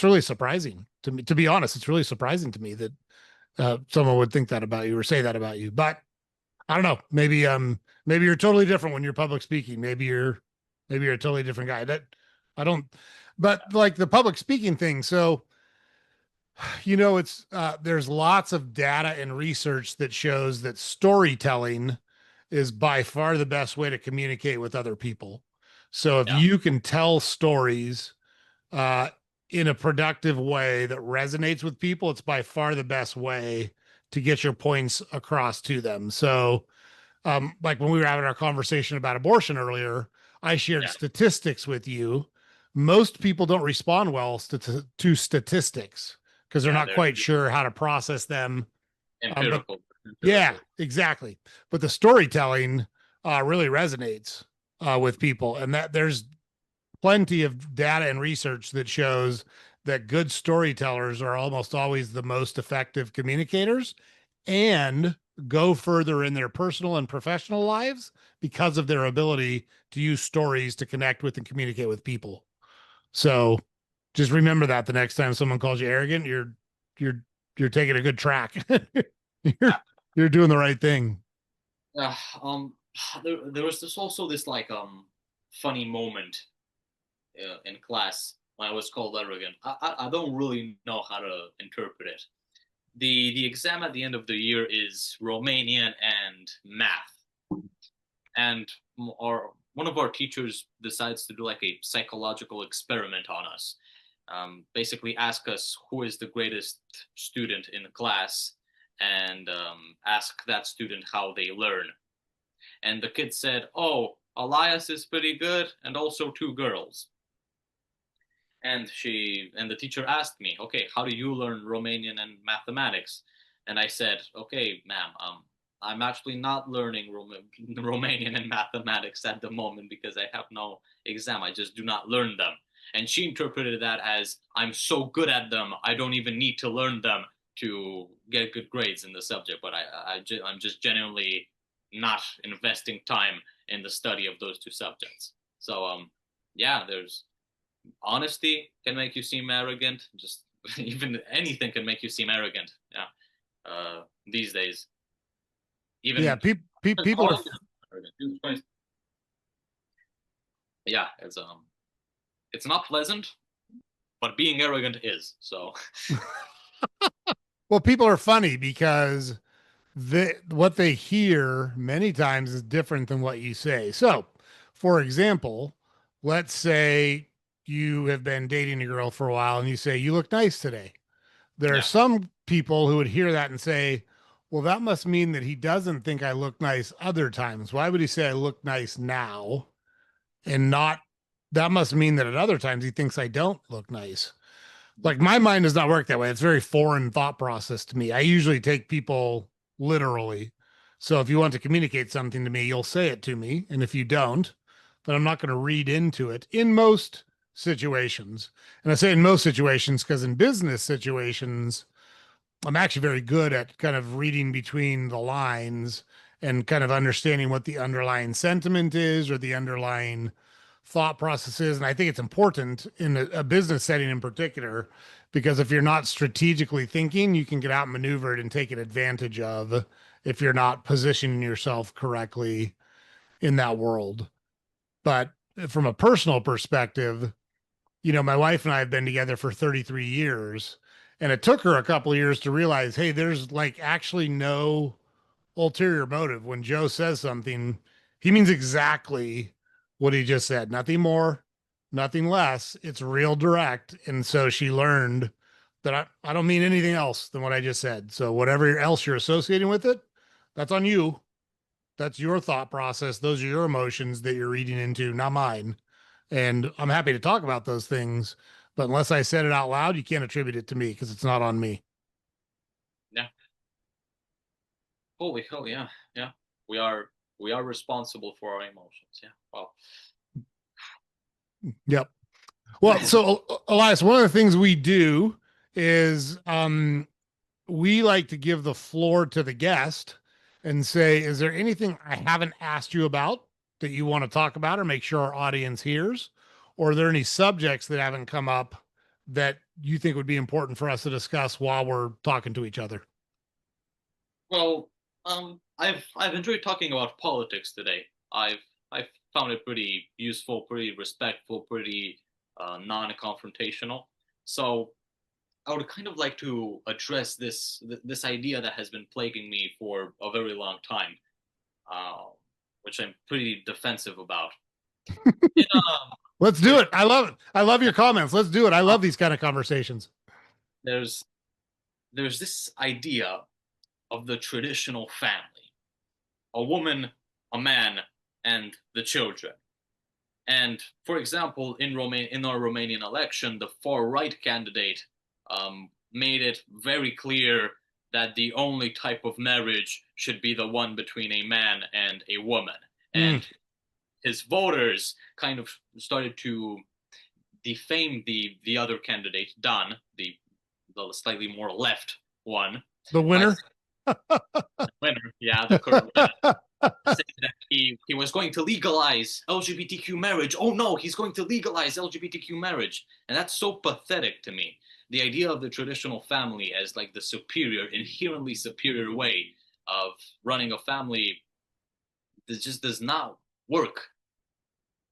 really surprising to me. To be honest, it's really surprising to me that someone would think that about you or say that about you. But I don't know. Maybe you're totally different when you're public speaking. Maybe you're a totally different guy. That I don't. But like the public speaking thing, so it's there's lots of data and research that shows that storytelling is by far the best way to communicate with other people. So if Yeah, you can tell stories uh, in a productive way that resonates with people, it's by far the best way to get your points across to them. So Like when we were having our conversation about abortion earlier, I shared Yeah, statistics with you. Most people don't respond well to statistics because they're yeah, not they're quite sure how to process them. But empirical, yeah, empirical. exactly. But the storytelling really resonates with people, and that there's plenty of data and research that shows that good storytellers are almost always the most effective communicators and go further in their personal and professional lives because of their ability to use stories to connect with and communicate with people. So just remember that the next time someone calls you arrogant, you're you're taking a good track. you're you're doing the right thing. Uh, um, there was this like funny moment in class when I was called arrogant. I don't really know how to interpret it. The exam at the end of the year is Romanian and math, and our one of our teachers decides to do like a psychological experiment on us. Basically, ask us who is the greatest student in the class, and ask that student how they learn. And the kid said, "Oh, Elias is pretty good, and also two girls." And the teacher asked me, "Okay, how do you learn Romanian and mathematics?" And I said, "Okay, ma'am, I'm actually not learning Romanian and mathematics at the moment because I have no exam. I just do not learn them." And she interpreted that as, "I'm so good at them, I don't even need to learn them to get good grades in the subject." But I'm just genuinely not investing time in the study of those two subjects. So yeah, there's honesty can make you seem arrogant. Just even anything can make you seem arrogant. Yeah. These days, Yeah, even people are. calling them arrogant. Yeah, it's not pleasant, but being arrogant is. So Well, people are funny because what they hear many times is different than what you say. So, for example, let's say you have been dating a girl for a while and you say, "You look nice today." There are yeah, some people who would hear that and say, "Well, that must mean that he doesn't think I look nice other times. Why would he say I look nice now and not? That must mean that at other times he thinks I don't look nice." Like my mind does not work that way. It's a very foreign thought process to me. I usually take people literally. So if you want to communicate something to me, you'll say it to me. And if you don't, then I'm not going to read into it in most situations. And I say in most situations because in business situations, I'm actually very good at kind of reading between the lines and kind of understanding what the underlying sentiment is or the underlying thought process is. And I think it's important in a business setting in particular, because if you're not strategically thinking, you can get outmaneuvered and taken advantage of if you're not positioning yourself correctly in that world. But from a personal perspective, my wife and I have been together for 33 years, and it took her a couple of years to realize, hey, there's like actually no ulterior motive. When Joe says something, he means exactly what he just said, nothing more, nothing less. It's real direct. And so she learned that I don't mean anything else than what I just said. So whatever else you're associating with it, that's on you. That's your thought process. Those are your emotions that you're reading into, not mine. And I'm happy to talk about those things, but unless I said it out loud, you can't attribute it to me because it's not on me. yeah. Holy hell, yeah, yeah. We are we are responsible for our emotions. Yeah. Wow. Yep. Well, so Elias, one of the things we do is we like to give the floor to the guest and say, is there anything I haven't asked you about that you want to talk about or make sure our audience hears? Or are there any subjects that haven't come up that you think would be important for us to discuss while we're talking to each other? Well, I've enjoyed talking about politics today. I've found it pretty useful, pretty respectful, pretty non-confrontational. So I would kind of like to address this idea that has been plaguing me for a very long time, uh, which I'm pretty defensive about. In, Let's do it. I love it. I love your comments. Let's do it. I uh, love these kind of conversations. there's this idea of the traditional family, a woman, a man, and the children. And for example, in our Romanian election, the far right candidate made it very clear that the only type of marriage should be the one between a man and a woman. Mm. And his voters kind of started to defame the other candidate, Don, the slightly more left one, The by winner. the winner, yeah, the current winner, saying that he was going to legalize LGBTQ marriage. Oh no, he's going to legalize LGBTQ marriage. And that's so pathetic to me. The idea of the traditional family as like the superior, inherently superior way of running a family, this just does not work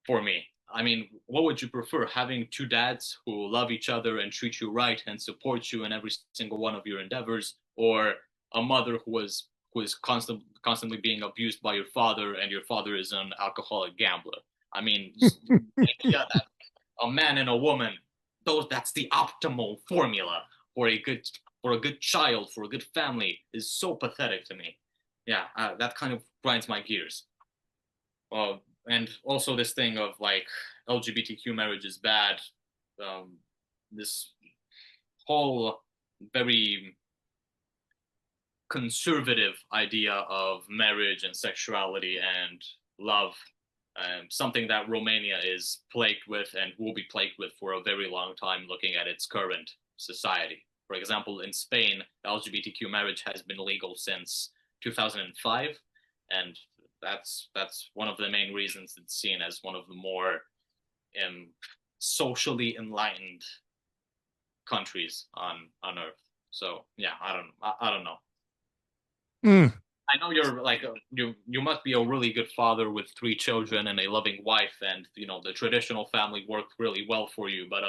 for me. I mean, what would you prefer? Having two dads who love each other and treat you right and support you in every single one of your endeavors, or a mother who is constantly being abused by your father, and your father is an alcoholic gambler? I mean, the idea that a man and a woman, that's the optimal formula for a good child, for a good family, is so pathetic to me. Yeah, that kind of grinds my gears. uh, and also this thing of like LGBTQ marriage is bad. Um, this whole very conservative idea of marriage and sexuality and love, something that Romania is plagued with and will be plagued with for a very long time, looking at its current society. For example, in Spain, LGBTQ marriage has been legal since 2005, and that's one of the main reasons it's seen as one of the more um, socially enlightened countries on Earth. So yeah, I don't know. Mm. I know you're like you must be a really good father with three children and a loving wife, and you know the traditional family worked really well for you. But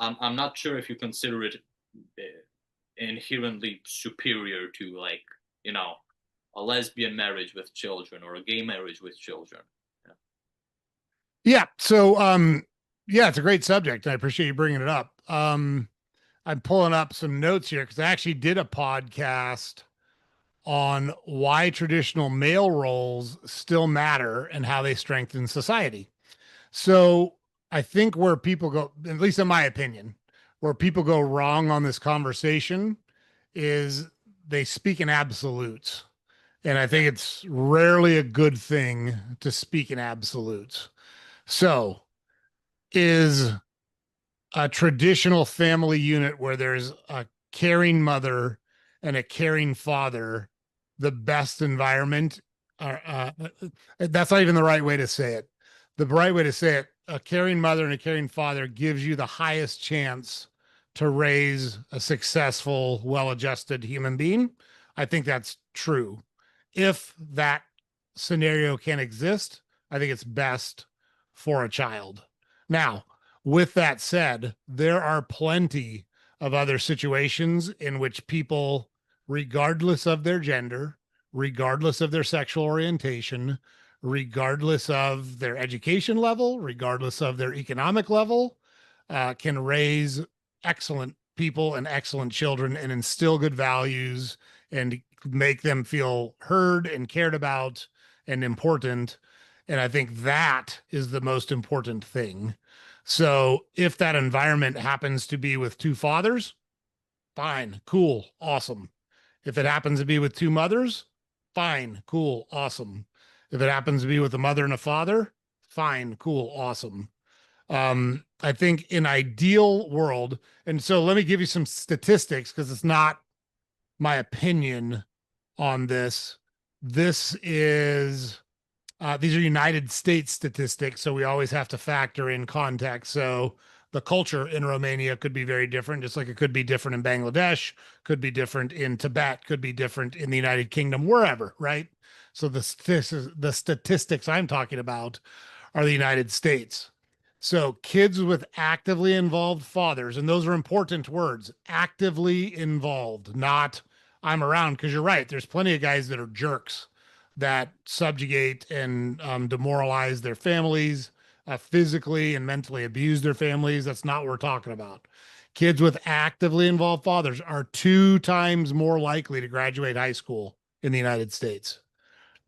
I'm not sure if you consider it inherently superior to, like, you know, a lesbian marriage with children or a gay marriage with children. Yeah. Yeah. So, yeah, it's a great subject. I appreciate you bringing it up. I'm pulling up some notes here because I actually did a podcast on why traditional male roles still matter and how they strengthen society. So I think where people go, at least in my opinion, where people go wrong on this conversation is they speak in absolutes. And I Yeah. think it's rarely a good thing to speak in absolutes. So is a traditional family unit where there's a caring mother and a caring father the best environment? That's not even the right way to say it. The right way to say it, a caring mother and a caring father gives you the highest chance to raise a successful, well-adjusted human being. I think that's true. If that scenario can exist, I think it's best for a child. Now, with that said, there are plenty of other situations in which people, regardless of their gender, regardless of their sexual orientation, regardless of their education level, regardless of their economic level, can raise excellent people and excellent children and instill good values and make them feel heard and cared about and important. And I think that is the most important thing. So if that environment happens to be with two fathers, fine, cool, awesome. If it happens to be with two mothers, fine, cool, awesome. If it happens to be with a mother and a father, fine, cool, awesome. I think in ideal world, and so let me give you some statistics because it's not my opinion on this. This is these are United States statistics, so we always have to factor in context. So the culture in Romania could be very different, just like it could be different in Bangladesh, could be different in Tibet, could be different in the United Kingdom, wherever, right? So the statistics I'm talking about are the United States. So kids with actively involved fathers, and those are important words, actively involved, not I'm around, because you're right. There's plenty of guys that are jerks that subjugate and demoralize their families, physically and mentally abuse their families. That's not what we're talking about. Kids with actively involved fathers are 2 times more likely to graduate high school in the United States.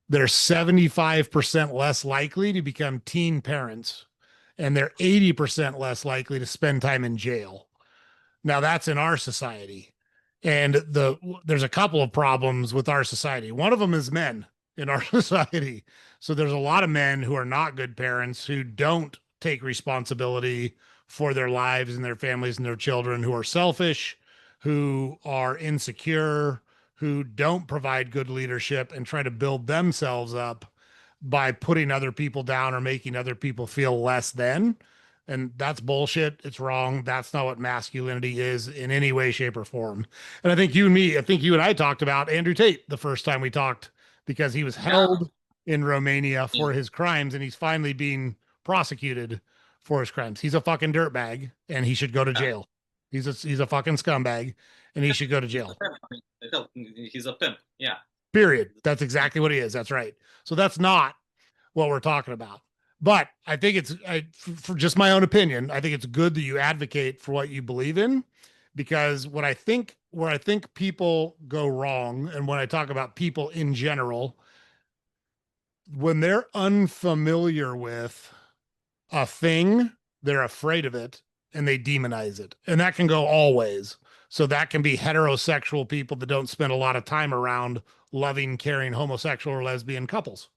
They're Yeah. 75% less likely to become teen parents, and they're 80% less likely to spend time in jail. Now that's in our society. And there's a couple of problems with our society. One of them is men in our society. So there's a lot of men who are not good parents, who don't take responsibility for their lives and their families and their children, who are selfish, who are insecure, who don't provide good leadership and try to build themselves up by putting other people down or making other people feel less than. And that's bullshit. It's wrong. That's not what masculinity is in any way, shape, or form. And I think you and I talked about Andrew Tate the first time we talked, because he was Yeah. held in Romania for his crimes and he's finally being prosecuted for his crimes. He's a fucking dirtbag and he should go to Yeah. jail. He's a fucking scumbag and he should go to He's a jail. pimp. I mean, he's a pimp. Yeah. Period. That's exactly what he is. That's right. So that's not what we're talking about. But I think for just my own opinion, I think it's good that you advocate for what you believe in, because where I think people go wrong, and when I talk about people in general, when they're unfamiliar with a thing, they're afraid of it and they demonize it. And that can go all ways. So that can be heterosexual people that don't spend a lot of time around loving, caring homosexual or lesbian couples.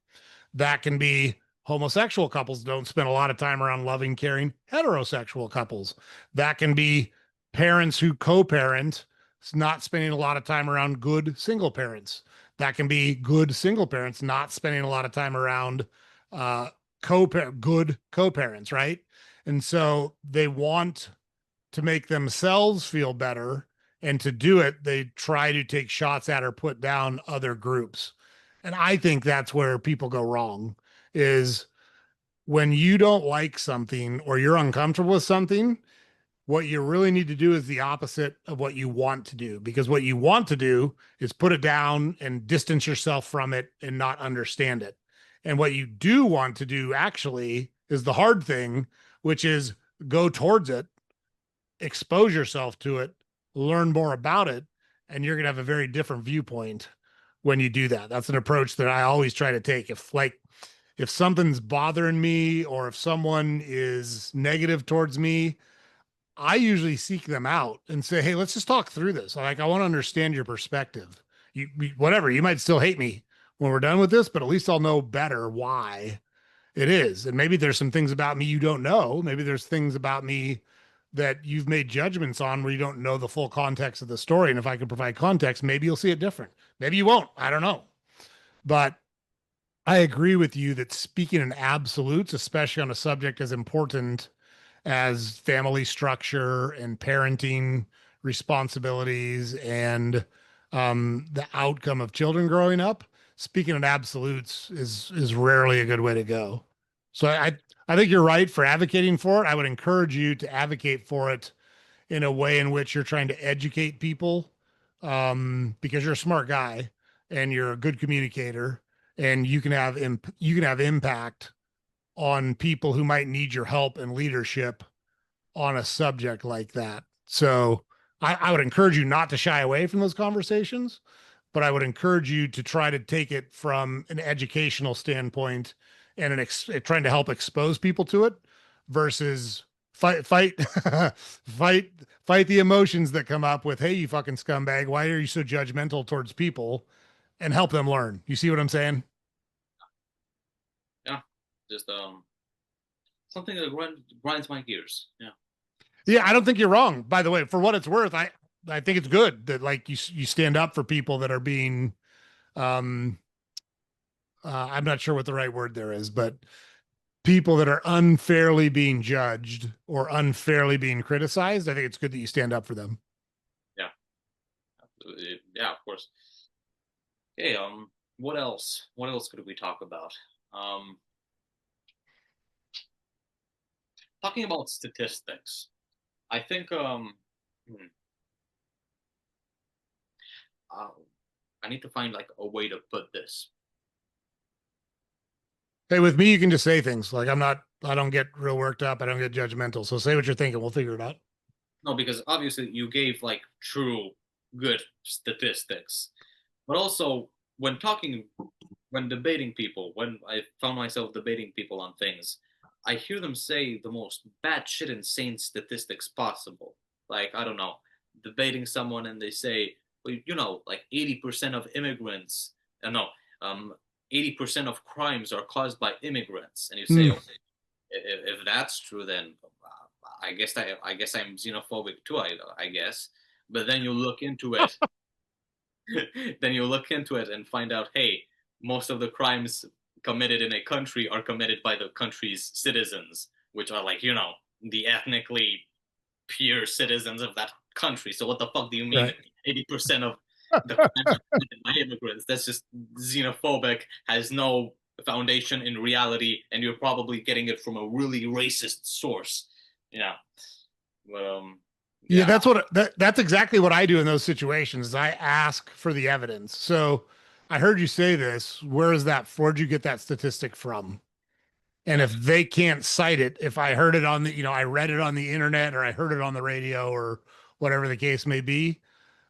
That can be homosexual couples don't spend a lot of time around loving, caring heterosexual couples. That can be parents who co-parent, not spending a lot of time around good single parents. That can be good single parents not spending a lot of time around good co-parents, right? And so they want to make themselves feel better, and to do it, they try to take shots at or put down other groups. And I think that's where people go wrong, is when you don't like something or you're uncomfortable with something, what you really need to do is the opposite of what you want to do, because what you want to do is put it down and distance yourself from it and not understand it. And what you do want to do actually is the hard thing, which is go towards it, expose yourself to it, learn more about it, and you're going to have a very different viewpoint when you do that. That's an approach that I always try to take. If something's bothering me or if someone is negative towards me, I usually seek them out and say, "Hey, let's just talk through this. Like, I want to understand your perspective. Whatever, you might still hate me when we're done with this, but at least I'll know better why it is. And maybe there's some things about me you don't know. Maybe there's things about me that you've made judgments on where you don't know the full context of the story. And if I can provide context, maybe you'll see it different. Maybe you won't. I don't know. But I agree with you that speaking in absolutes, especially on a subject as important as family structure and parenting responsibilities and the outcome of children growing up, speaking in absolutes is rarely a good way to go. So I think you're right for advocating for it. I would encourage you to advocate for it in a way in which you're trying to educate people, because you're a smart guy and you're a good communicator and you can have impact on people who might need your help and leadership on a subject like that. So I would encourage you not to shy away from those conversations, but I would encourage you to try to take it from an educational standpoint and trying to help expose people to it versus fight fight fight the emotions that come up with, hey, you fucking scumbag, why are you so judgmental towards people, and help them learn. You see what I'm saying? Yeah. Just something that grinds my gears. Yeah. Yeah, I don't think you're wrong. By the way, for what it's worth, I think it's good that like you stand up for people that are being um I'm not sure what the right word there is, but people that are unfairly being judged or unfairly being criticized. I think it's good that you stand up for them. Yeah. Yeah. Of course. Okay. What else? What else could we talk about? Um. Talking about statistics. I think hmm, uh, I need to find like a way to put this. Hey, with me, you can just say things like I don't get real worked up. I don't get judgmental. So say what you're thinking. We'll figure it out. No, because obviously you gave like true good statistics, but also when talking when debating people, when I found myself debating people on things, I hear them say the most batshit insane statistics possible. Like, I don't know, debating someone and they say, well, you know, like 80% of immigrants, no, 80% of crimes are caused by immigrants. And you say, Hmm. okay, if that's true, then I guess I'm xenophobic too. I guess, but then you look into it, then you look into it and find out, hey, most of the crimes committed in a country are committed by the country's citizens, which are like, the ethnically pure citizens of that country. So what the fuck do you mean Right. 80% of the crimes are committed by immigrants? That's just xenophobic, has no foundation in reality, and you're probably getting it from a really racist source. Yeah. But Yeah, yeah. that's exactly what I do in those situations. Is I ask for the evidence. So I heard you say this. Where is that? Where'd you get that statistic from? And if Yeah. they can't cite it, if I heard it on the, I read it on the internet or I heard it on the radio or whatever the case may be,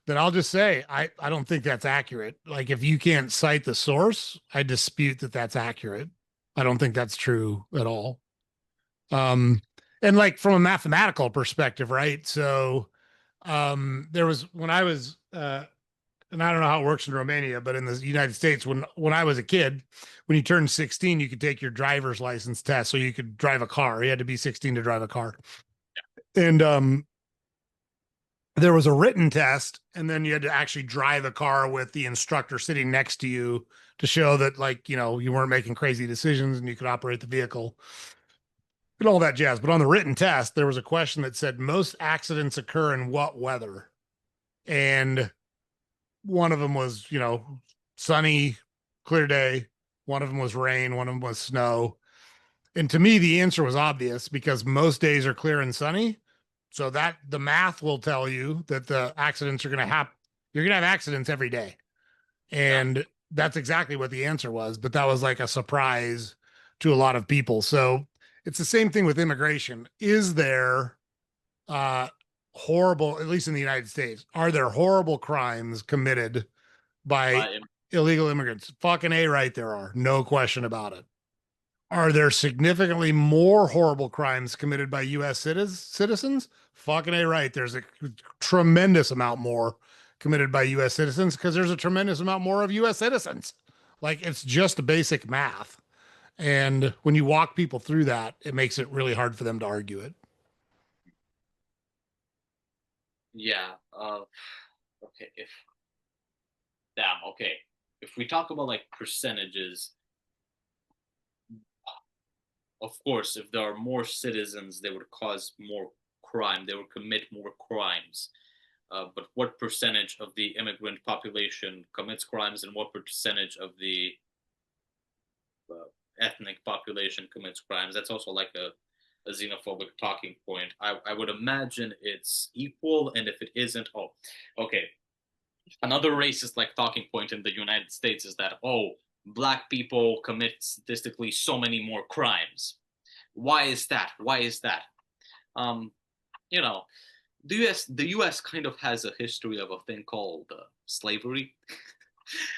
then I'll just say I don't think that's accurate. Like if you can't cite the source, I dispute that that's accurate. I don't think that's true at all. Um, and like from a mathematical perspective, right? So there was when I was and I don't know how it works in Romania, but in the United States, when I was a kid, when you turned 16, you could take your driver's license test, so you could drive a car. You had to be 16 to drive a car, and there was a written test, and then you had to actually drive a car with the instructor sitting next to you to show that, like, you weren't making crazy decisions and you could operate the vehicle and all that jazz. But on the written test, there was a question that said most accidents occur in what weather, and one of them was, sunny, clear day. One of them was rain. One of them was snow. And to me, the answer was obvious because most days are clear and sunny. So that the math will tell you that the accidents are going to happen. You're going to have accidents every day. Yeah. And that's exactly what the answer was. But that was like a surprise to a lot of people. So it's the same thing with immigration. Is there uh, horrible, at least in the United States, are there horrible crimes committed by By illegal immigrants? Fucking A, right, there are. No question about it. Are there significantly more horrible crimes committed by U.S. citizens? Fucking A, right. There's a tremendous amount more committed by U.S. citizens because there's a tremendous amount more of U.S. citizens. Like it's just basic math. And when you walk people through that, it makes it really hard for them to argue it. yeah. Okay. Okay. If we talk about like percentages, of course, if there are more citizens, they would cause more crime. They would commit more crimes. But what percentage of the immigrant population commits crimes, and what percentage of the ethnic population commits crimes? That's also like a xenophobic talking point. I would imagine it's equal, and if it isn't, oh, okay. Another racist like talking point in the United States is that, oh, black people commit statistically so many more crimes. Why is that? Why is that? Um, you know, the U.S. kind of has a history of a thing called slavery,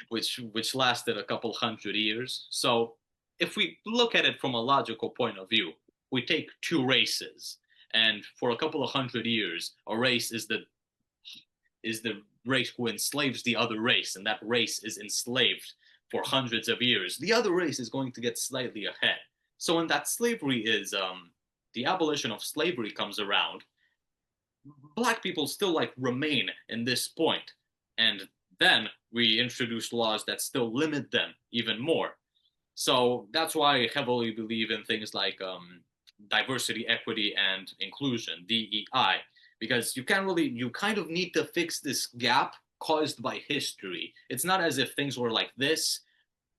which lasted a couple hundred years. So if we look at it from a logical point of view, we take two races, and for a couple of hundred years, a race is the race who enslaves the other race, and that race is enslaved for hundreds of years. The other race is going to get slightly ahead. So when that slavery is the abolition of slavery comes around, black people still like remain in this point, and then we introduce laws that still limit them even more. So that's why I heavily believe in things like diversity, equity, and inclusion, DEI, because you kind of need to fix this gap caused by history. It's not as if things were like this,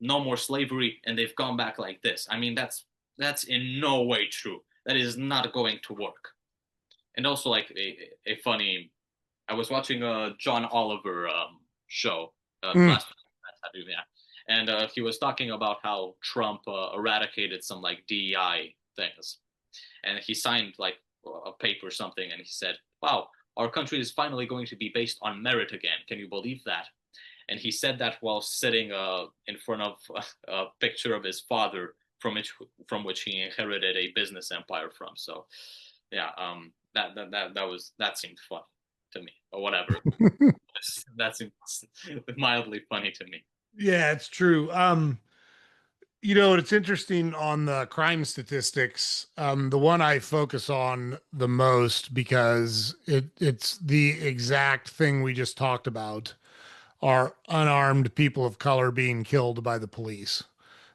no more slavery, and they've gone back like this. I mean, that's in no way true. That is not going to work. And also, like a funny, I was watching a John Oliver show Mm. last yeah, and he was talking about how Trump eradicated some like DEI things, and he signed like a paper or something, and he said, "Wow, our country is finally going to be based on merit again. Can you believe that?" and he said that while sitting in front of a picture of his father, from which he inherited a business empire from. So, yeah, that seemed funny to me, or whatever. That seemed mildly funny to me. Yeah, it's true. It's interesting on the crime statistics. The one I focus on the most because it's the exact thing we just talked about are unarmed people of color being killed by the police.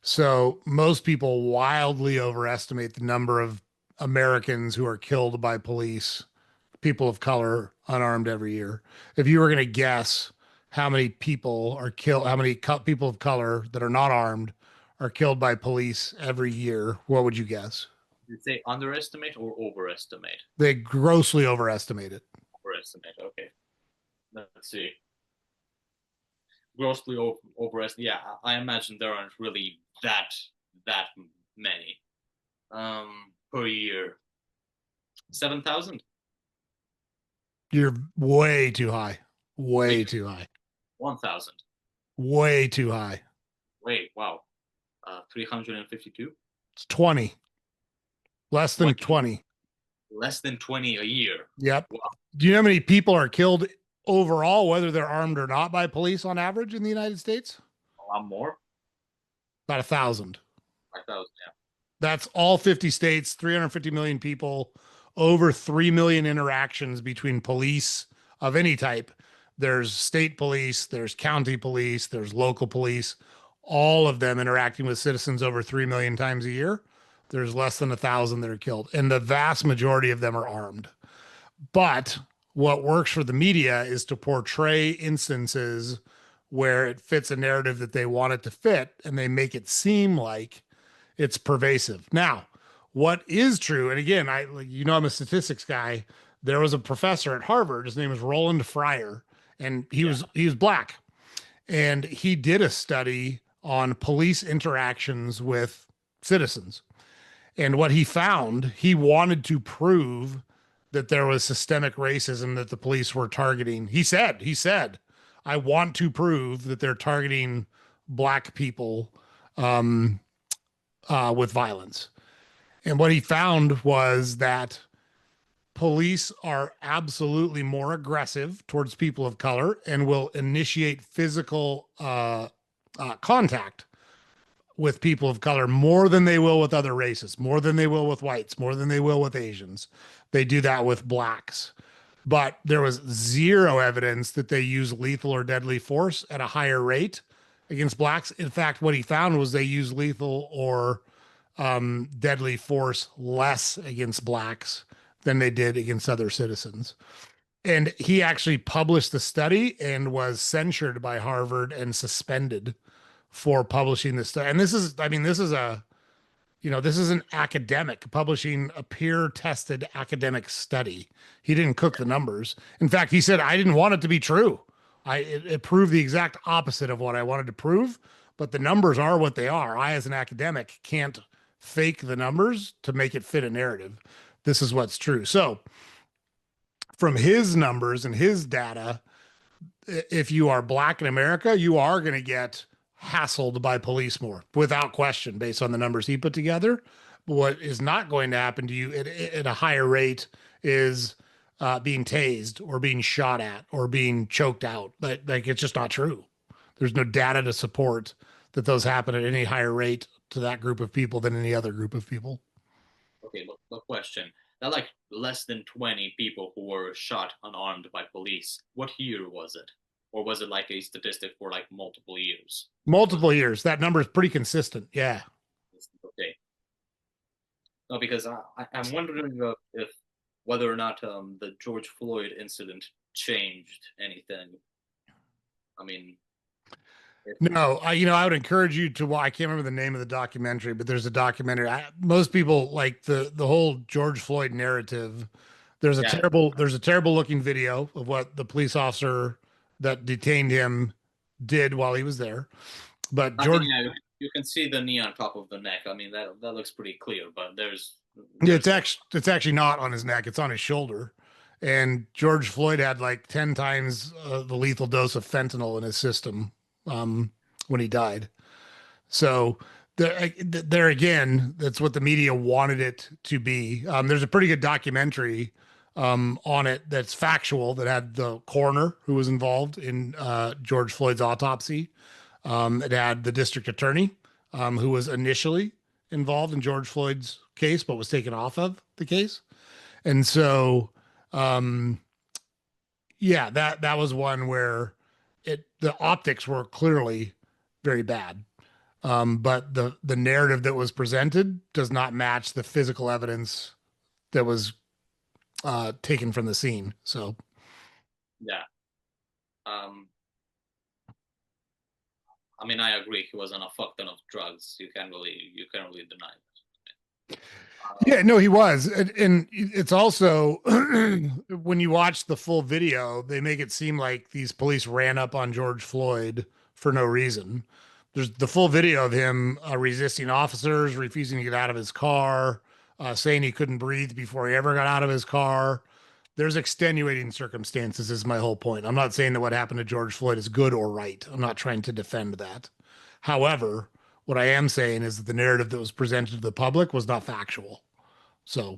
So most people wildly overestimate the number of Americans who are killed by police, people of color, unarmed every year. If you were going to guess how many people are killed, how many people of color that are not armed are killed by police every year, what would you guess? Did you say underestimate or overestimate? They grossly overestimate it. Overestimate. Okay. Let's see. Grossly overestimate. Yeah, I imagine there aren't really that many per year. 7,000. You're way too high. Way Wait, too high. 1,000. Way too high. Wait, wow. 352. It's 20. Less than What? 20. Less than 20 a year. Yep. Wow, Do you know how many people are killed overall, whether they're armed or not, by police on average in the United States? a lot more. About 1,000. 5,000. Yeah. That's all 50 states, 350 million people, over 3 million interactions between police of any type. There's state police, there's county police, there's local police, all of them interacting with citizens over 3 million times a year. There's less than 1,000 that are killed, and the vast majority of them are armed. But what works for the media is to portray instances where it fits a narrative that they want it to fit, and they make it seem like it's pervasive. Now, what is true, and again, I'm a statistics guy. There was a professor at Harvard. His name is Roland Fryer, and he Yeah. was he was black, and he did a study on police interactions with citizens. And what he found, he wanted to prove that there was systemic racism that the police were targeting. He said, I want to prove that they're targeting black people um, with violence. And what he found was that police are absolutely more aggressive towards people of color and will initiate physical contact with people of color more than they will with other races, more than they will with whites, more than they will with Asians. They do that with blacks. But there was zero evidence that they use lethal or deadly force at a higher rate against blacks. In fact, what he found was they use lethal or deadly force less against blacks than they did against other citizens. And he actually published the study and was censured by Harvard and suspended for publishing this study. And this is an academic publishing a peer tested academic study. He didn't cook the numbers. In fact, he said, I didn't want it to be true. It proved the exact opposite of what I wanted to prove, but the numbers are what they are. I, as an academic, can't fake the numbers to make it fit a narrative. This is what's true. So, from his numbers and his data, if you are black in America, you are going to get hassled by police more, without question, based on the numbers he put together. What is not going to happen to you at a higher rate is being tased or being shot at or being choked out. Like it's just not true. There's no data to support that those happen at any higher rate to that group of people than any other group of people. Okay, look, the question. That like less than 20 people who were shot unarmed by police. What year was it? Or was it like a statistic for like multiple years? Multiple years. That number is pretty consistent. Yeah. Okay. No, because I'm wondering if whether or not the George Floyd incident changed anything. I mean, if, No, I would encourage you to watch. I can't remember the name of the documentary, but there's a documentary. Most people like the whole George Floyd narrative. yeah, There's a terrible looking video of what the police officer that detained him did while he was there. But I think George, yeah, you can see the knee on top of the neck. I mean, that looks pretty clear, but yeah, there's it's actually not on his neck; it's on his shoulder. and George Floyd had like 10 times the lethal dose of fentanyl in his system um, when he died. So there again, that's what the media wanted it to be. There's a pretty good documentary on it that's factual that had the coroner who was involved in George Floyd's autopsy. It had the district attorney who was initially involved in George Floyd's case but was taken off of the case. And so, um, yeah, that was one where the optics were clearly very bad. But the narrative that was presented does not match the physical evidence that was taken from the scene. So Yeah. Um, I mean, I agree. He was on a fuck ton of drugs. You can't really deny it. yeah, no, he was, and it's also when you watch the full video, they make it seem like these police ran up on George Floyd for no reason. There's the full video of him resisting officers, refusing to get out of his car, saying he couldn't breathe before he ever got out of his car. There's extenuating circumstances, is my whole point. I'm not saying that what happened to George Floyd is good or right. I'm not trying to defend that. However, what I am saying is that the narrative that was presented to the public was not factual. So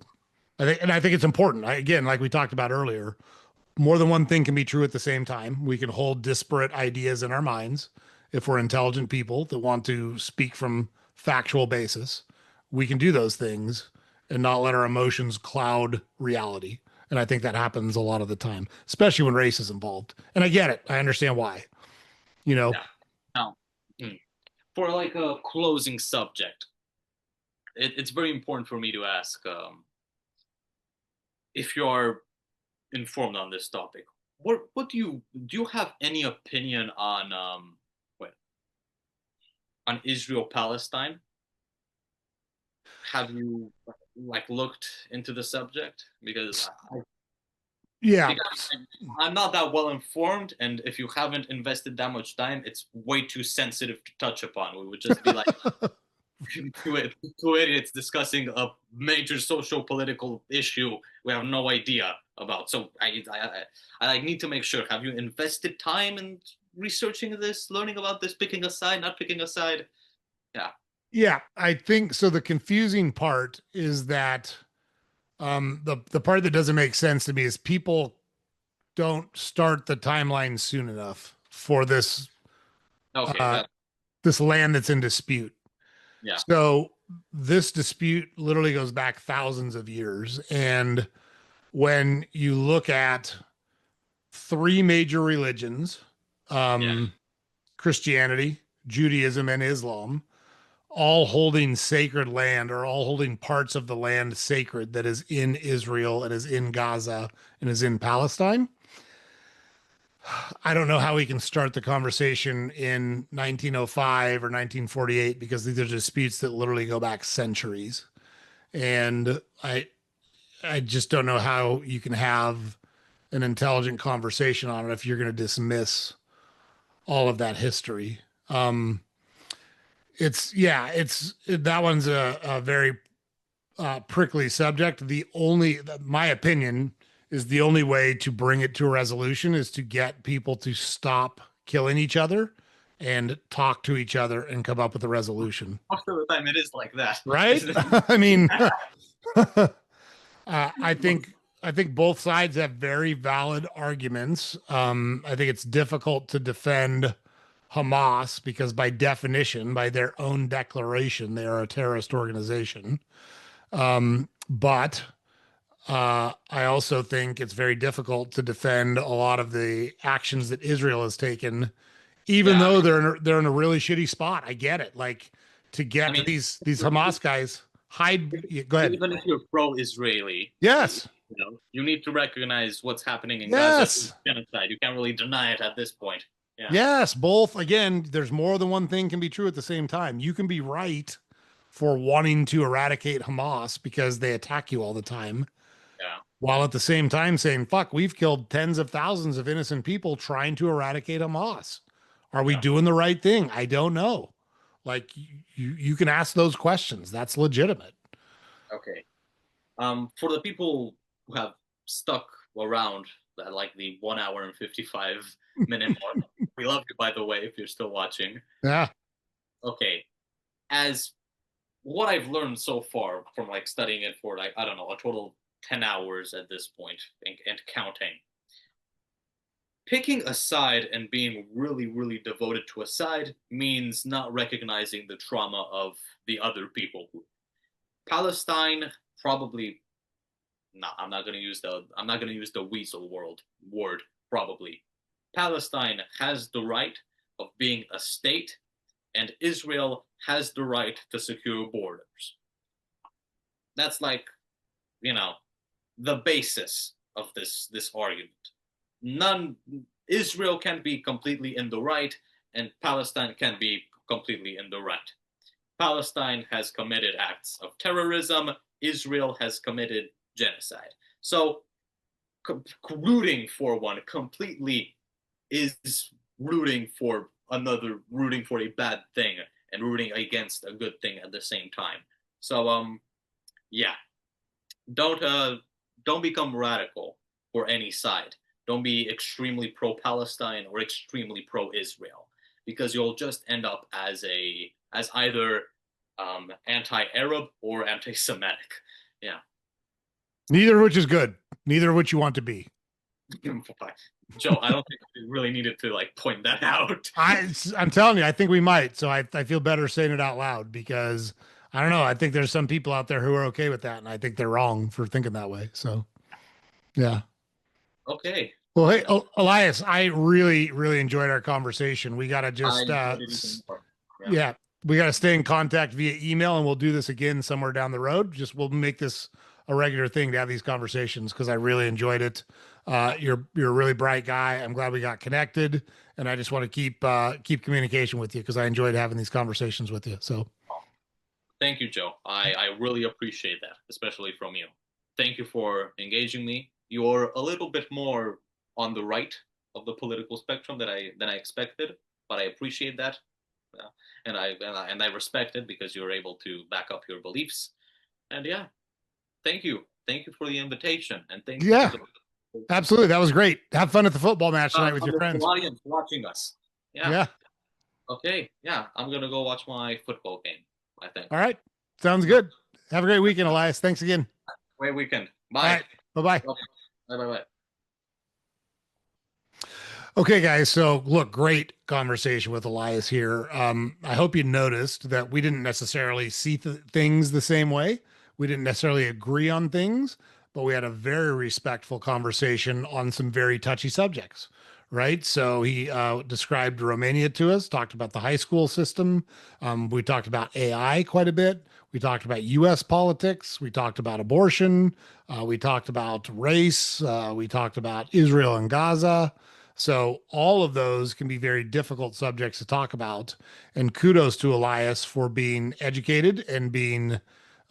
I think it's important. Again, like we talked about earlier, more than one thing can be true at the same time. We can hold disparate ideas in our minds if we're intelligent people that want to speak from factual basis. We can do those things and not let our emotions cloud reality. And I think that happens a lot of the time, especially when race is involved. And I get it. I understand why. You know, Yeah. Now, for like a closing subject, it's very important for me to ask if you are informed on this topic. What do you have any opinion on what on Israel Palestine? Have you like looked into the subject? yeah. Because I'm not that well informed, and if you haven't invested that much time, it's way too sensitive to touch upon. We would just be like two idiots discussing a major social political issue we have no idea about. So I like need to make sure. Have you invested time in researching this, learning about this, picking a side, not picking a side? Yeah. Yeah, I think so. The confusing part is that the part that doesn't make sense to me is people don't start the timeline soon enough for Okay. uh, That. this land that's in dispute. Yeah. So this dispute literally goes back thousands of years, and when you look at three major religions, Yeah. um, Christianity, Judaism, and Islam, all holding sacred land or all holding parts of the land sacred that is in Israel and is in Gaza and is in Palestine. I don't know how we can start the conversation in 1905 or 1948 because these are disputes that literally go back centuries. And I just don't know how you can have an intelligent conversation on it if you're going to dismiss all of that history. It's that one's a very prickly subject. My opinion is the only way to bring it to a resolution is to get people to stop killing each other and talk to each other and come up with a resolution. Most of the time, it is like that, Right? isn't I mean, it? I think both sides have very valid arguments. I think it's difficult to defend Hamas because by definition, by their own declaration, they are a terrorist organization. But I also think it's very difficult to defend a lot of the actions that Israel has taken, even Yeah. though they're in a really shitty spot. I get it. Like to I get mean, these Hamas guys hide. Yeah, go ahead. even if you're pro-Israeli, Yes. you need to recognize what's happening in Gaza as Yes. genocide. You can't really deny it at this point. Yeah. Yes. Both. Again, there's more than one thing can be true at the same time. You can be right for wanting to eradicate Hamas because they attack you all the time, Yeah. while at the same time saying, fuck, we've killed tens of thousands of innocent people trying to eradicate Hamas. Are we Yeah. doing the right thing? I don't know. Like you can ask those questions. That's legitimate. Okay. For the people who have stuck around like the 1 hour and 55 minute mark. We love you, by the way, if you're still watching. Yeah. Okay, as what I've learned so far from like studying it for like I don't know a total of 10 hours at this point and counting. Picking a side and being really, really devoted to a side means not recognizing the trauma of the other people. Palestine probably no, I'm not gonna use the weasel word probably. Palestine has the right of being a state, and Israel has the right to secure borders. That's like, you know, the basis of this argument. None Israel can be completely in the right, and Palestine can be completely in the right. Palestine has committed acts of terrorism. Israel has committed genocide. So rooting for one completely is rooting for a bad thing and rooting against a good thing at the same time. So yeah, don't uh don't become radical for any side. Don't be extremely pro Palestine or extremely pro Israel because you'll just end up as either anti-Arab or anti-Semitic. Yeah. Neither of which is good. Neither of which you want to be. Joe, I don't think we really needed to like point that out. I'm telling you, I think we might. So I feel better saying it out loud because I don't know. I think there's some people out there who are okay with that, and I think they're wrong for thinking that way. So yeah. Okay. Well, hey, Elias, I really, really enjoyed our conversation. We got to I just, enjoyed it even more. Yeah. yeah, we got to stay in contact via email, and we'll do this again somewhere down the road. Just we'll make this a regular thing to have these conversations because I really enjoyed it. You're a really bright guy. I'm glad we got connected, and I just want to keep communication with you because I enjoyed having these conversations with you. So Thank you, Joe. I really appreciate that, especially from you. Thank you for engaging me. You're a little bit more on the right of the political spectrum than I expected, but I appreciate that, and I respect it because you're able to back up your beliefs. And yeah, thank you for the invitation, and thank you to yeah, the absolutely, that was great. Have fun at the football match tonight with your wonderful friends. audience watching us. Yeah. Yeah. Okay. Yeah, I'm gonna go watch my football game. I think. All right. Sounds Yeah. good. Have a great weekend, Elias. Thanks again. Great weekend. All Bye. right. Bye bye. Okay. Bye. Bye. Bye. Okay, guys. So, look, great conversation with Elias here. I hope you noticed that we didn't necessarily see things the same way. We didn't necessarily agree on things, but we had a very respectful conversation on some very touchy subjects, right? So, he described Romania to us, talked about the high school system. We talked about AI quite a bit. We talked about US politics. We talked about abortion. We talked about race. We talked about Israel and Gaza. So all of those can be very difficult subjects to talk about. And kudos to Elias for being educated and being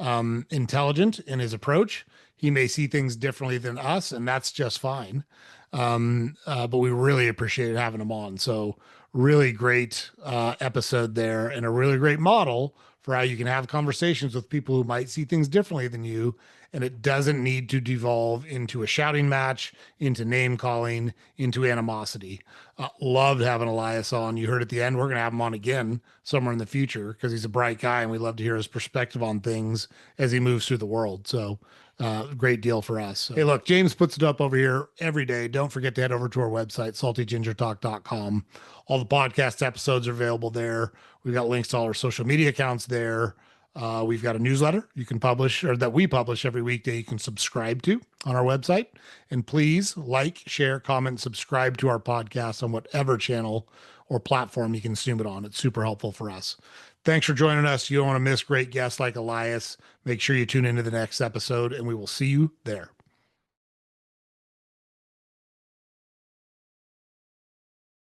intelligent in his approach. He may see things differently than us, and that's just fine. But we really appreciated having him on. So really great episode there and a really great model for how you can have conversations with people who might see things differently than you. And it doesn't need to devolve into a shouting match, into name calling, into animosity. Loved having Elias on. You heard at the end, we're going to have him on again somewhere in the future because he's a bright guy and we love to hear his perspective on things as he moves through the world. So, great deal for us. So, hey, look, James puts it up over here every day. Don't forget to head over to our website, saltygingertalk.com. All the podcast episodes are available there. We've got links to all our social media accounts there. We've got a newsletter you can publish or that we publish every weekday. You can subscribe to on our website. And please like, share, comment, subscribe to our podcast on whatever channel or platform you consume it on. It's super helpful for us. Thanks for joining us. You don't want to miss great guests like Elias. Make sure you tune into the next episode, and we will see you there.